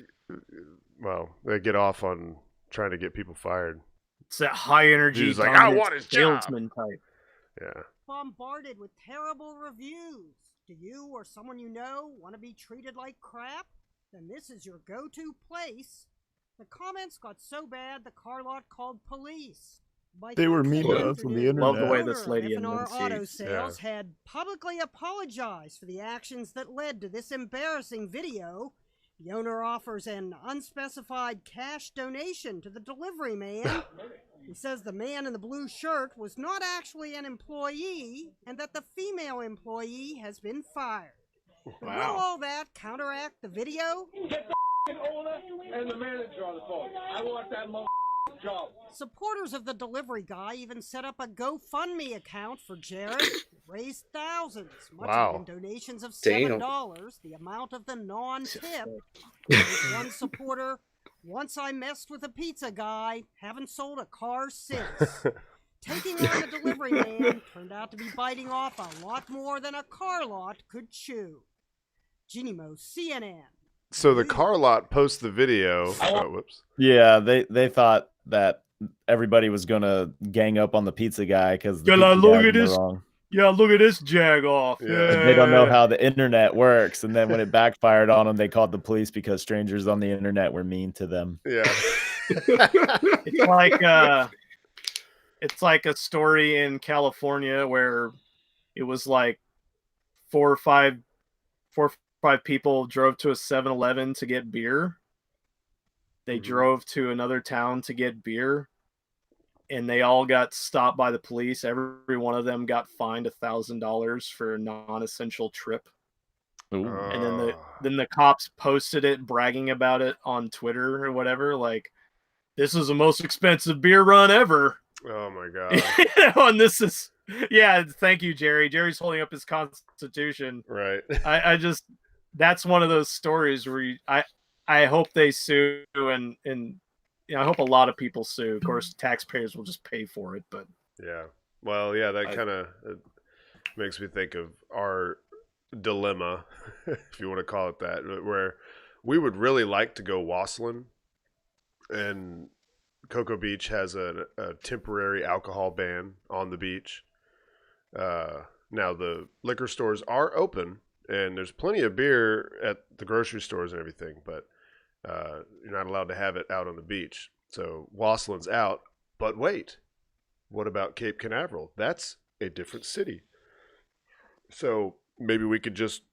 well, they get off on trying to get people fired. It's that high energy, Dude's like, I dominant want his job. salesman type. Yeah. Bombarded with terrible reviews. Do you or someone you know want to be treated like crap? Then this is your go-to place. The comments got so bad the car lot called police. By They were mean Thursday to us on the afternoon, Love the way owner this of lady F&R Auto enunciates. Sales had publicly apologized for the actions that led to this embarrassing video. The owner offers an unspecified cash donation to the delivery man. He says the man in the blue shirt was not actually an employee and that the female employee has been fired. But will all that counteract the video? Get the owner and the manager on the phone. I want that job. Supporters of the delivery guy even set up a GoFundMe account for Jared. Raised thousands, much of it in donations of $7, the amount of the non-tip. One supporter, once I messed with a pizza guy, haven't sold a car since. Taking on the delivery man turned out to be biting off a lot more than a car lot could chew. Genimo, CNN. So the car lot posts the video. Oh, whoops. Yeah, they thought that everybody was gonna gang up on the pizza guy because the pizza look guys at were this. wrong. Yeah, look at this jag off. Yeah. They don't know how the internet works, and then when it backfired on them, they called the police because strangers on the internet were mean to them. Yeah. It's like a story in California where it was like four or five people drove to a 7-Eleven to get beer. They drove to another town to get beer, and they all got stopped by the police. Every one of them got fined $1,000 for a non-essential trip. Ooh. And then the cops posted it, bragging about it on Twitter or whatever. Like, this is the most expensive beer run ever. Oh my god. And this is, yeah. Thank you, Jerry. Jerry's holding up his Constitution. Right. I just, that's one of those stories where I hope they sue and I hope a lot of people sue. Of course, taxpayers will just pay for it, but Yeah. Well, yeah, that kind of makes me think of our dilemma, if you want to call it that, where we would really like to go wassailing, and Cocoa Beach has a temporary alcohol ban on the beach. Now, the liquor stores are open, and there's plenty of beer at the grocery stores and everything, but you're not allowed to have it out on the beach. So wassailing's out, but wait. What about Cape Canaveral? That's a different city. So maybe we could just,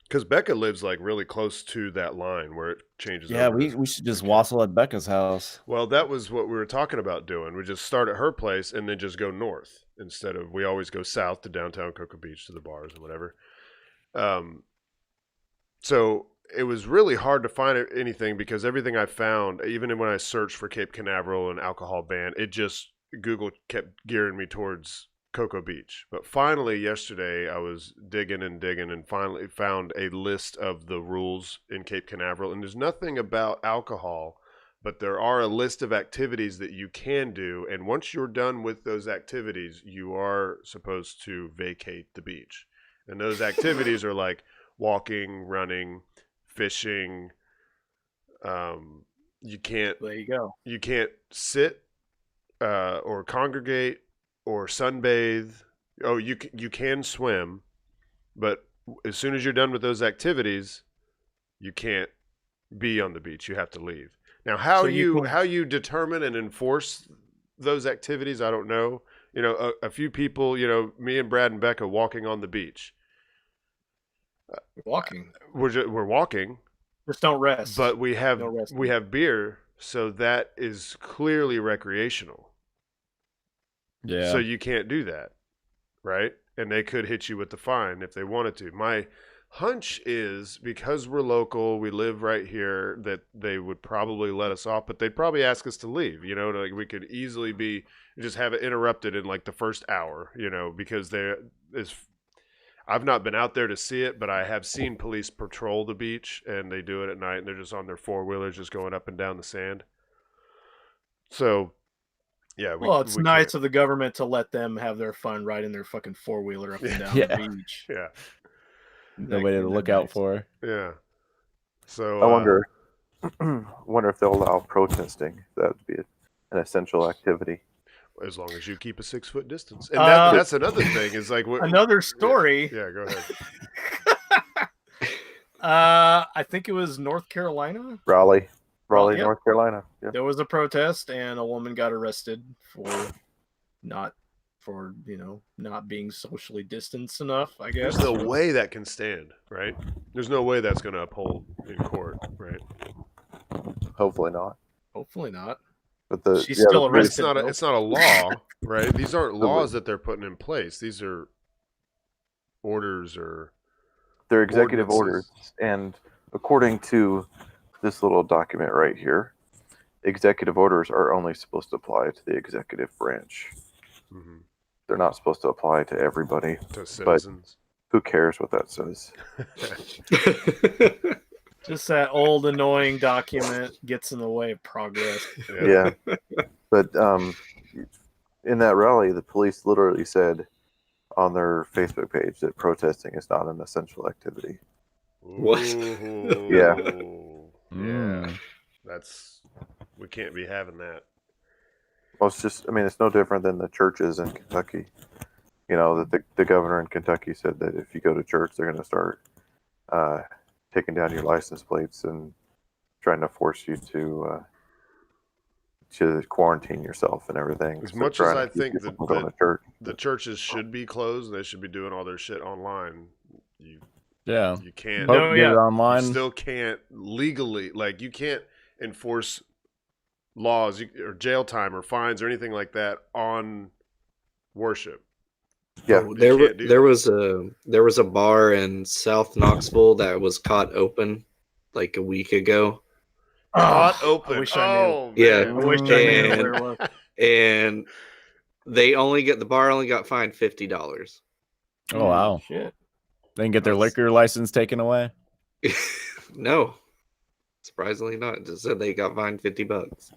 because Becca lives like really close to that line where it changes. Yeah, over we should just wassail at Becca's house. Well, that was what we were talking about doing. We just start at her place and then just go north instead of, we always go south to downtown Cocoa Beach to the bars and whatever. So it was really hard to find anything because everything I found, even when I searched for Cape Canaveral and alcohol ban, it just, Google kept gearing me towards Cocoa Beach. But finally yesterday I was digging and finally found a list of the rules in Cape Canaveral, and there's nothing about alcohol, but there are a list of activities that you can do, and once you're done with those activities, you are supposed to vacate the beach. And those activities are like walking, running, fishing. You can't, there you go. You can't sit or congregate or sunbathe. Oh, you can swim, but as soon as you're done with those activities, you can't be on the beach. You have to leave. Now, how you determine and enforce those activities, I don't know. You know, a few people, me and Brad and Becca walking on the beach. Walking. We're walking. Just don't rest. But we have beer, so that is clearly recreational. Yeah. So you can't do that, right? And they could hit you with the fine if they wanted to. My hunch is because we're local, we live right here, that they would probably let us off, but they'd probably ask us to leave. Like we could easily just have it interrupted in like the first hour, because I've not been out there to see it, but I have seen police patrol the beach, and they do it at night, and they're just on their four-wheelers just going up and down the sand. So, yeah. It's nice of the government to let them have their fun riding their fucking four-wheeler up and down the beach. Yeah. Nobody to look out for. Yeah. So I wonder if they'll allow protesting. That would be an essential activity. As long as you keep a 6-foot distance. And that's another thing. Is like another story. Yeah, go ahead. I think it was North Carolina. Raleigh, Yep. North Carolina. Yeah. There was a protest, and a woman got arrested for not being socially distanced enough, I guess. There's no way that can stand, right? There's no way that's going to uphold in court, right? Hopefully not. Hopefully not. But she's still arrested. It's not a law, right? These aren't laws that they're putting in place. These are orders or they're executive orders. And according to this little document right here, executive orders are only supposed to apply to the executive branch. Mm-hmm. They're not supposed to apply to everybody. To citizens. But who cares what that says? Just that old annoying document gets in the way of progress. Yeah. But in that rally, the police literally said on their Facebook page that protesting is not an essential activity. What? Yeah. Yeah. We can't be having that. Well, it's no different than the churches in Kentucky. That the governor in Kentucky said that if you go to church, they're going to start taking down your license plates and trying to force you to quarantine yourself and everything. As much as I think the churches should be closed, they should be doing all their shit online. You can't. Online. You still can't legally, you can't enforce laws or jail time or fines or anything like that on worship. Yeah, there was a bar in South Knoxville that was caught open like a week ago. Caught open. I wish I knew. Yeah, I wish I knew where it was. And the bar only got fined $50. Oh wow! Shit. They can get their liquor license taken away. No, surprisingly not. Just said they got fined $50.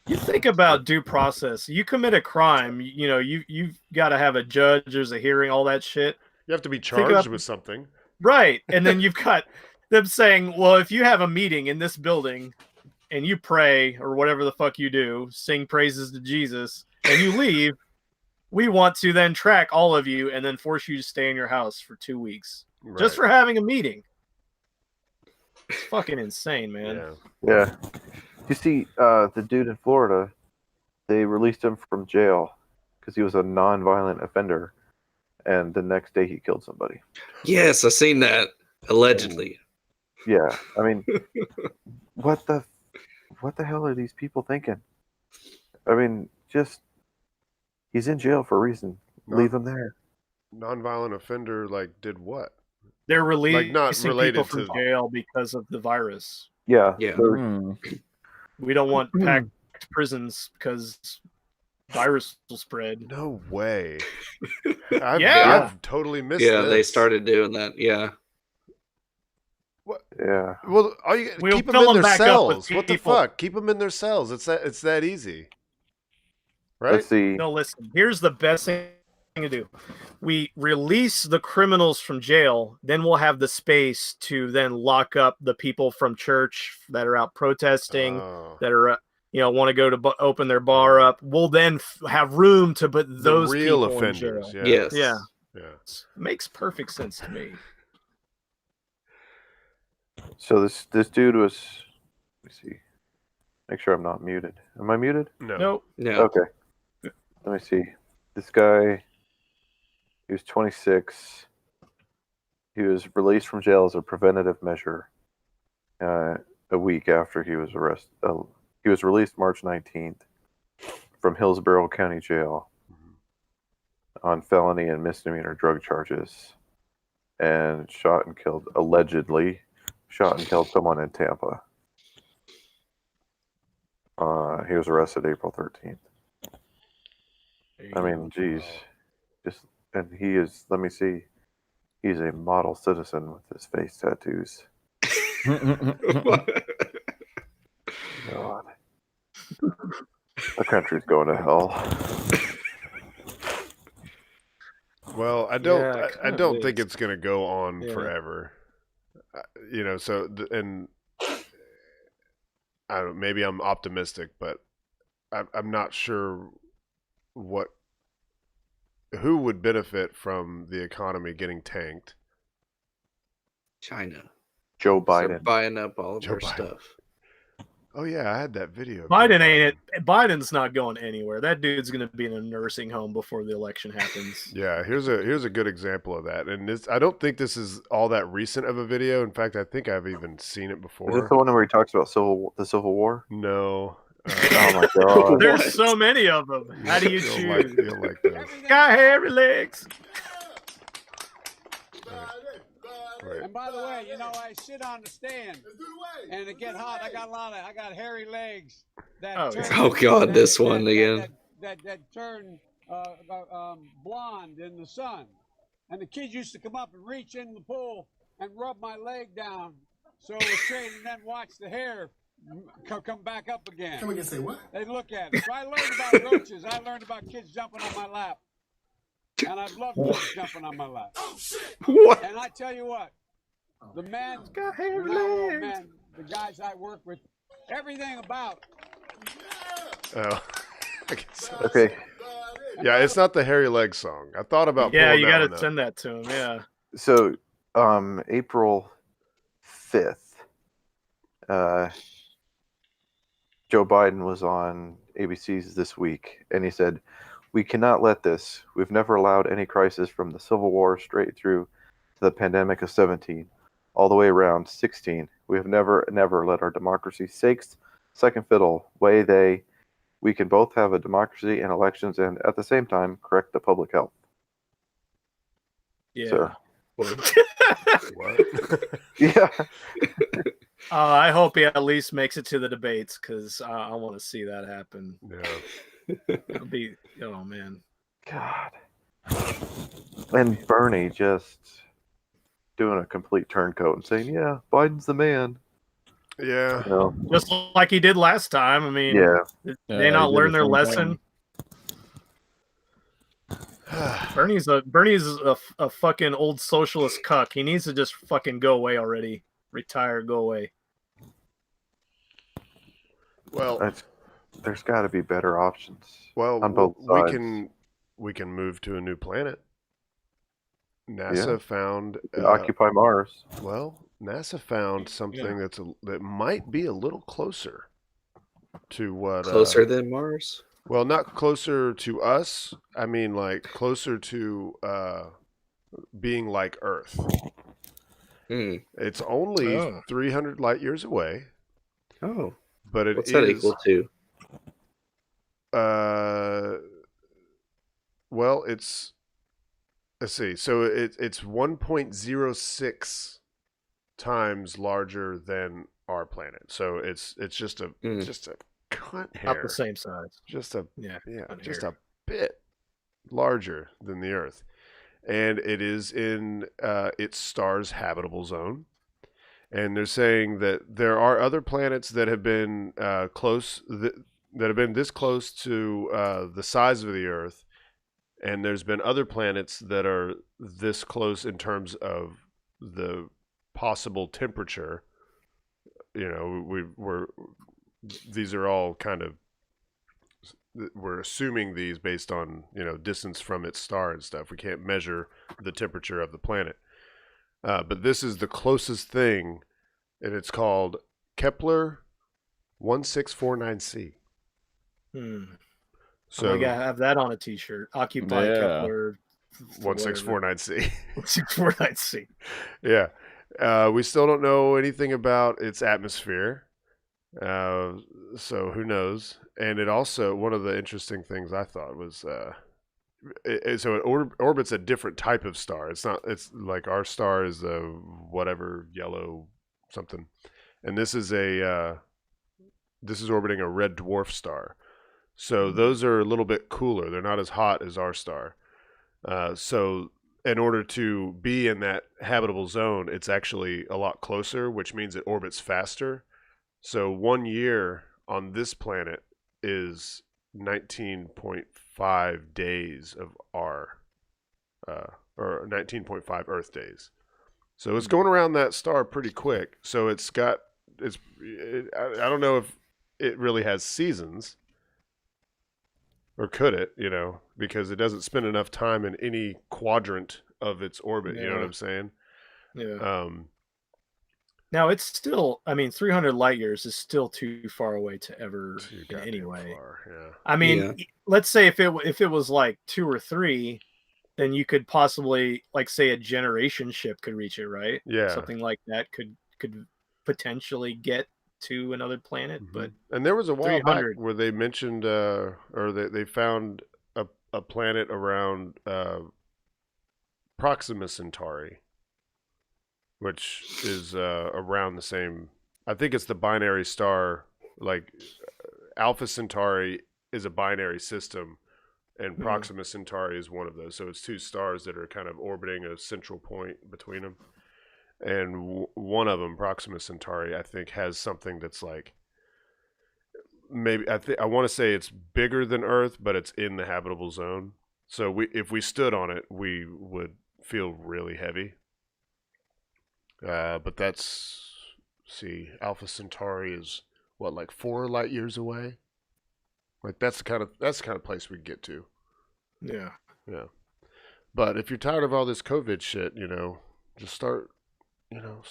You think about due process. You commit a crime, you know, you've got to have a judge, there's a hearing, all that shit. You have to be Think charged about- with something. Right. And then you've got them saying, well, if you have a meeting in this building and you pray or whatever the fuck you do, sing praises to Jesus, and you leave, we want to then track all of you and then force you to stay in your house for 2 weeks just for having a meeting. It's fucking insane, man. Yeah. You see, the dude in Florida, they released him from jail because he was a non-violent offender, and the next day he killed somebody. Yes, I seen that. Allegedly. Yeah, I mean, what the hell are these people thinking? I mean, just he's in jail for a reason. Leave him there. Non-violent offender, like, did what? They're releasing not related people from to- jail because of the virus. Yeah. Yeah. We don't want packed prisons because virus will spread. No way. Yeah. I've totally missed Yeah, this. they started doing that. Yeah. Yeah. Well, all you We'll keep them fill in them their back up with cells. What the people. fuck? Keep them in their cells. It's that easy. Right? Let's see. No, listen. Here's the best thing to do. We release the criminals from jail, then we'll have the space to then lock up the people from church that are out protesting, that are want to go to open their bar up. We'll then have room to put those the real people offenders. in jail. Yes. Yeah. Yeah. Makes perfect sense to me. So this dude was. Let me see. Make sure I'm not muted. Am I muted? No. Nope. No. Okay. Let me see. This guy. He was 26. He was released from jail as a preventative measure. A week after he was arrested. He was released March 19th from Hillsborough County Jail on felony and misdemeanor drug charges, and allegedly shot and killed someone in Tampa. He was arrested April 13th. I mean, geez. And he is, let me see, he's a model citizen with his face tattoos. God. The country's going to hell. Well, I don't think it's going to go on forever. So and I don't. Maybe I'm optimistic, but I'm not sure who would benefit from the economy getting tanked. China. Joe They're Biden. buying up all of Joe their Biden. stuff. Oh yeah, I had that video. Biden ain't it. Biden's not going anywhere. That dude's going to be in a nursing home before the election happens. Yeah, here's a good example of that. And I don't think this is all that recent of a video. In fact, I think I've even seen it before. Is this the one where he talks about the Civil War? No. Oh my god. There's so many of them. How do you choose? You'll like those. Got hairy legs. Right. And by the way, I sit on the stand, and it get hot. I got hairy legs that turn. Oh god, this one again. That turn blonde in the sun, and the kids used to come up and reach in the pool and rub my leg down, so it was straight, and then watch the hair come back up again. Can we just say what? They look at it. So I learned about roaches. I learned about kids jumping on my lap. And I've loved kids jumping on my lap. What? And I tell you what, the man, the guys I work with, everything about. Oh. I guess so. Okay. Yeah, it's not the hairy leg song. I thought about Yeah, pulling you that got one to up. send that to him. Yeah. So, April 5th, Joe Biden was on ABC's This Week, and he said, "We cannot let this. We've never allowed any crisis from the Civil War straight through to the pandemic of 17, all the way around 16. We have never let our democracy second fiddle way we can both have a democracy and elections and at the same time correct the public health." Yeah. So, What? yeah. I hope he at least makes it to the debates because I want to see that happen. Yeah. It'll be, oh man. God. And Bernie just doing a complete turncoat and saying, "Yeah, Biden's the man." Yeah. You know? Just like he did last time. I mean, Yeah. did Yeah, they he not did learn the their same lesson? Bernie's a fucking old socialist cuck. He needs to just fucking go away already. Retire, go away. Well, there's got to be better options. Well, on both sides. we can move to a new planet. NASA found occupy Mars. Well, NASA found something that might be a little closer to what Closer than Mars? Well, not closer to us. I mean, like closer to being like Earth. It's only 300 light years away. Oh, but what's that equal to? Well, let's see. So it's 1.06 times larger than our planet. So it's just a cunt hair. Not the same size. Just a just hair. a bit larger than the Earth, and it is in its star's habitable zone. And they're saying that there are other planets that have been that have been this close to the size of the Earth, and there's been other planets that are this close in terms of the possible temperature. You know, these are all kind of, we're assuming these based on, distance from its star and stuff. We can't measure the temperature of the planet. But this is the closest thing, and it's called Kepler 1649c. So I gotta have that on a T-shirt. Occupy Kepler 1649c. 1649c. Yeah. We still don't know anything about its atmosphere. So who knows? And it also, one of the interesting things I thought was, so it orbits a different type of star. It's like our star is a whatever yellow something, and this is orbiting a red dwarf star. So those are a little bit cooler. They're not as hot as our star. So in order to be in that habitable zone, it's actually a lot closer, which means it orbits faster. So 1 year on this planet is 19.5 days of our, or 19.5 Earth days. So it's going around that star pretty quick. So I don't know if it really has seasons, or could it, because it doesn't spend enough time in any quadrant of its orbit. You know what I'm saying? Yeah. Now it's still, 300 light years is still too far away to ever in any way. Let's say if it was like 2 or 3, then you could possibly, like, say a generation ship could reach it, right? Yeah. Something like that could potentially get to another planet. But and there was a while back where they mentioned, or they found a planet around Proxima Centauri, which is around the same. I think it's the binary star. Like Alpha Centauri is a binary system, and Proxima Centauri is one of those. So it's 2 stars that are kind of orbiting a central point between them. And one of them, Proxima Centauri, I think has something that's like, maybe I want to say it's bigger than Earth, but it's in the habitable zone. So if we stood on it, we would feel really heavy. But Alpha Centauri is what, like 4 light years away? Like that's the kind of place we get to. Yeah. Yeah. But if you're tired of all this COVID shit, just start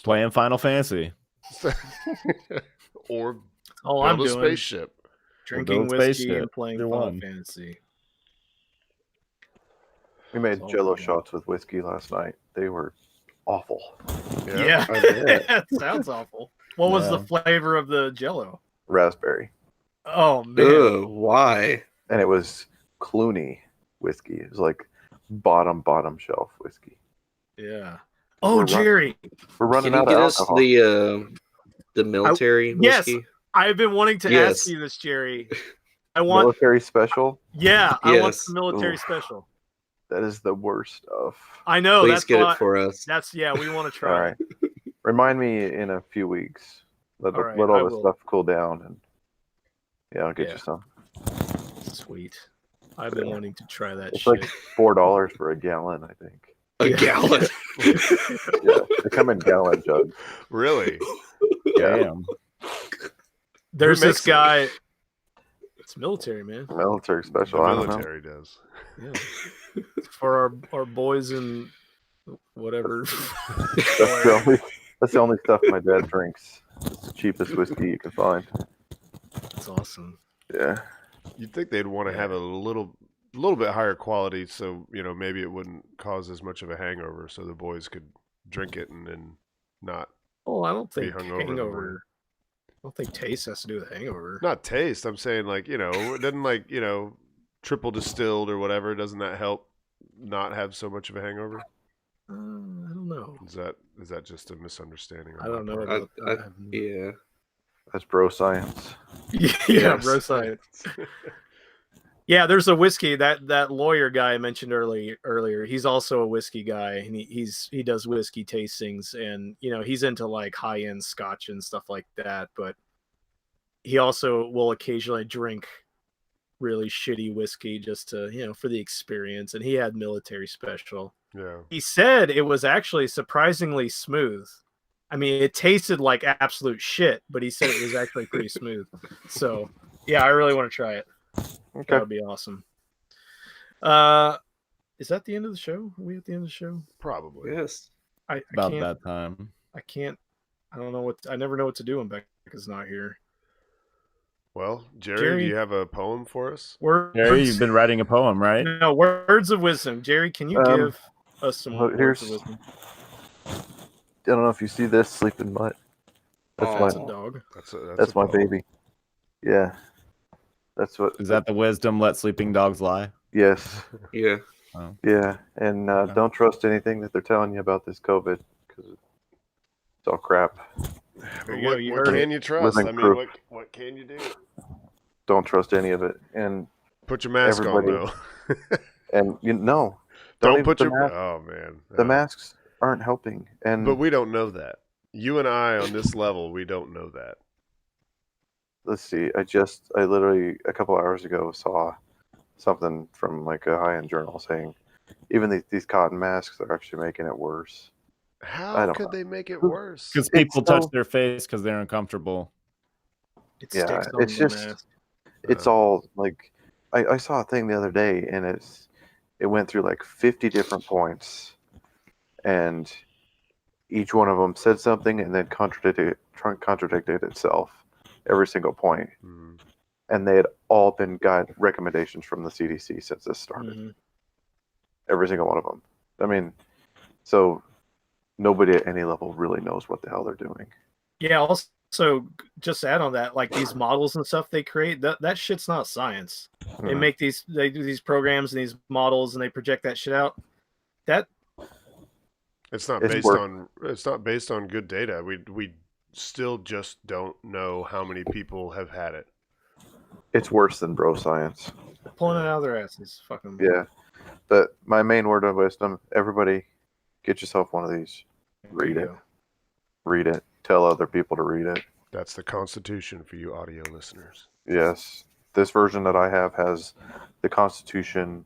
playing Final Fantasy. Or build a spaceship. Drinking whiskey and playing Final Fantasy. We made Jello shots with whiskey last night. They were awful. Yeah. That sounds awful. What was the flavor of the Jello? Raspberry. Oh man. Ugh, why? And it was Clooney whiskey. It was like bottom shelf whiskey. Yeah. Oh, Jerry. We're running out of alcohol. Can you get us the military whiskey? Yes. I've been wanting to ask you this, Jerry. I want military special. Yeah, I want the military special. That is the worst stuff. I know. Please that's get why, it for us. we want to All try. right. Remind me in a few weeks. Let All right, all I this will. stuff cool down, and I'll get Yeah. you some. Sweet. I've been wanting to try that It's shit. like $4 for a gallon, I think. A gallon. Yeah, they come in gallon jugs. Really? Yeah, Damn. There's Who this makes it? guy. It's military, man. military special. The I don't know. military does. Yeah. For our boys in whatever. That's the only stuff my dad drinks. It's the cheapest whiskey you can find. That's awesome. Yeah. You'd think they'd want to have a little bit higher quality, so maybe it wouldn't cause as much of a hangover, so the boys could drink it and then not. Oh, I don't Be think hungover in the morning. hangover. I don't think taste has to do with hangover. Not taste. I'm saying it doesn't triple distilled or whatever. Doesn't that help not have so much of a hangover? I don't know. Is that just a misunderstanding? I don't know part? about that. Yeah. That's bro science. Yeah, Yes. bro science. Yeah, there's a whiskey that lawyer guy I mentioned earlier. He's also a whiskey guy, and he does whiskey tastings, and he's into like high end scotch and stuff like that. But he also will occasionally drink really shitty whiskey just to for the experience. And he had military special. Yeah. He said it was actually surprisingly smooth. I mean, it tasted like absolute shit, but he said it was actually pretty smooth. So yeah, I really want to try it. Okay. That would be awesome. Is that the end of the show? Are we at the end of the show? Probably. Yes. I About can't, that time. I can't. I don't know I never know what to do when Becca's not here. Well, Jerry, Jerry- do you have a poem for us? Jerry, you've been writing a poem, right? No, words of wisdom. Jerry, can you give us some well, words of wisdom? I don't know if you see this sleeping mutt. That's That's my a dog. that's my poem. baby. Yeah. That's what. Is that the wisdom? Let sleeping dogs lie. Yes. Yeah. Oh. Yeah, and don't trust anything that they're telling you about this COVID because it's all crap. There But you go, what you what heard can it. you trust? Living I mean, proof. what can you do? Don't trust any of it, and Put your mask Everybody- on though. and don't Don't even- put the your. mask- Oh man. the Oh. masks aren't helping, and But we don't know that. You and I on this level, we don't know that. let's see. I literally a couple hours ago saw something from like a high-end journal saying even these cotton masks are actually making it worse. I How don't could know. they make it worse? Because people so- touch their face because they're uncomfortable. It Yeah, sticks on it's the just- mask. It's all like I saw a thing the other day, and it went through like 50 different points, and each one of them said something and then contradicted itself every single point. Hmm. And they had all been guide recommendations from the CDC since this started. Mhm. Every single one of them. I mean, so nobody at any level really knows what the hell they're doing. Yeah. Also, just to add on that, like these models and stuff they create, that shit's not science. They Mhm. they do these programs and these models, and they project that shit out. That It's not It's based work. on. It's not based on good data. We still just don't know how many people have had it. It's worse than bro science. pulling it out of their asses. Fucking Yeah. But my main word of wisdom, everybody get yourself one of these. Read it. Read it. Tell other people to read it. That's the Constitution for you audio listeners. Yes. This version that I have has the Constitution,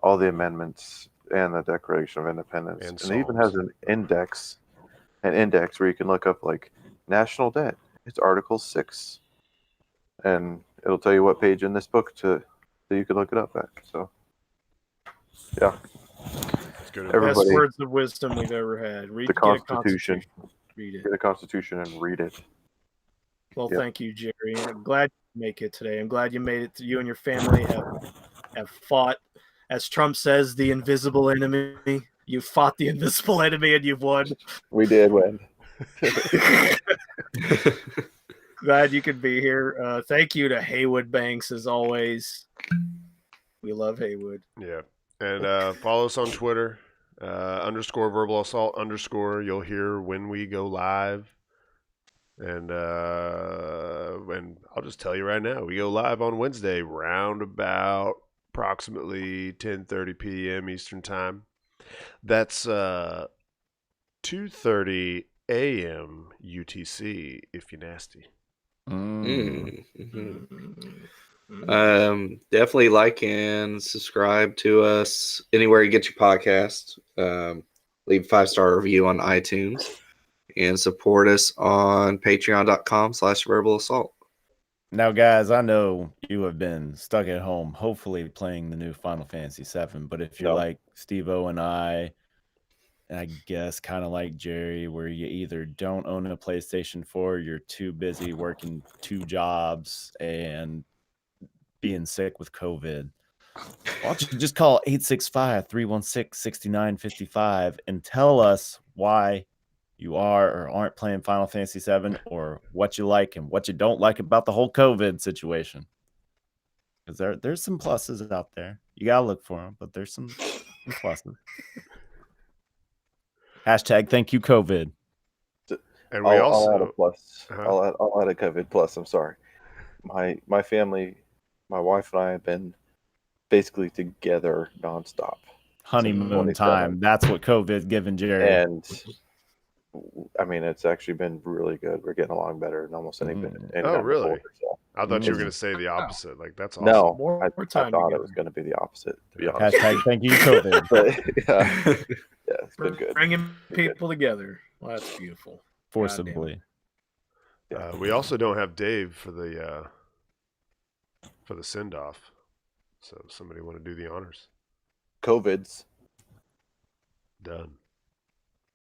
all the amendments, and the Declaration of Independence. And And it even has Psalms. an index where you can look up like national debt. It's Article 6. And it'll tell you what page in this book that you can look it up at. So yeah. It's good. Everybody- Best words of wisdom we've ever had. Read The get a Constitution. Read it. Get the Constitution and read it. Well, Yep. thank you, Jerry. I'm glad you make it today. I'm glad you made it. You and your family have fought, as Trump says, the invisible enemy. You fought the invisible enemy and you've won. We did win. Glad you could be here. Thank you to Haywood Banks as always. We love Haywood. Yeah. And follow us on Twitter, _ verbal assault _ You'll hear when we go live. And I'll just tell you right now, we go live on Wednesday, round about approximately 10:30 p.m. Eastern Time. That's 2:30 a.m. UTC if you're nasty. Definitely like and subscribe to us anywhere you get your podcast. Leave a 5-star review on iTunes and support us on patreon.com/verbal assault. Now, guys, I know you have been stuck at home, hopefully playing the new Final Fantasy VII. But if you're like Steve-O and I guess kind of like Jerry, where you either don't own a PlayStation 4, or you're too busy working 2 jobs and being sick with COVID, why don't you just call 865-316-6955 and tell us why you are or aren't playing Final Fantasy VII, or what you like and what you don't like about the whole COVID situation. Because there's some pluses out there. You gotta look for them, but there's some pluses. Hashtag thank you, COVID. And we I'll add a plus. I'll add a COVID plus. I'm sorry. My family, my wife and I have been basically together nonstop. Honeymoon time. That's what COVID's given Jerry. And I mean, it's actually been really good. We're getting along better than almost any Oh, really? before, so. I thought you were going to say the opposite. Like, that's awesome. No, I thought it was going to be the opposite, to be honest. Hashtag thank you, COVID. But, yeah, it's been good. Bringing people together. Well, that's beautiful. Forcibly. We also don't have Dave for the send off. So somebody want to do the honors? COVID's done.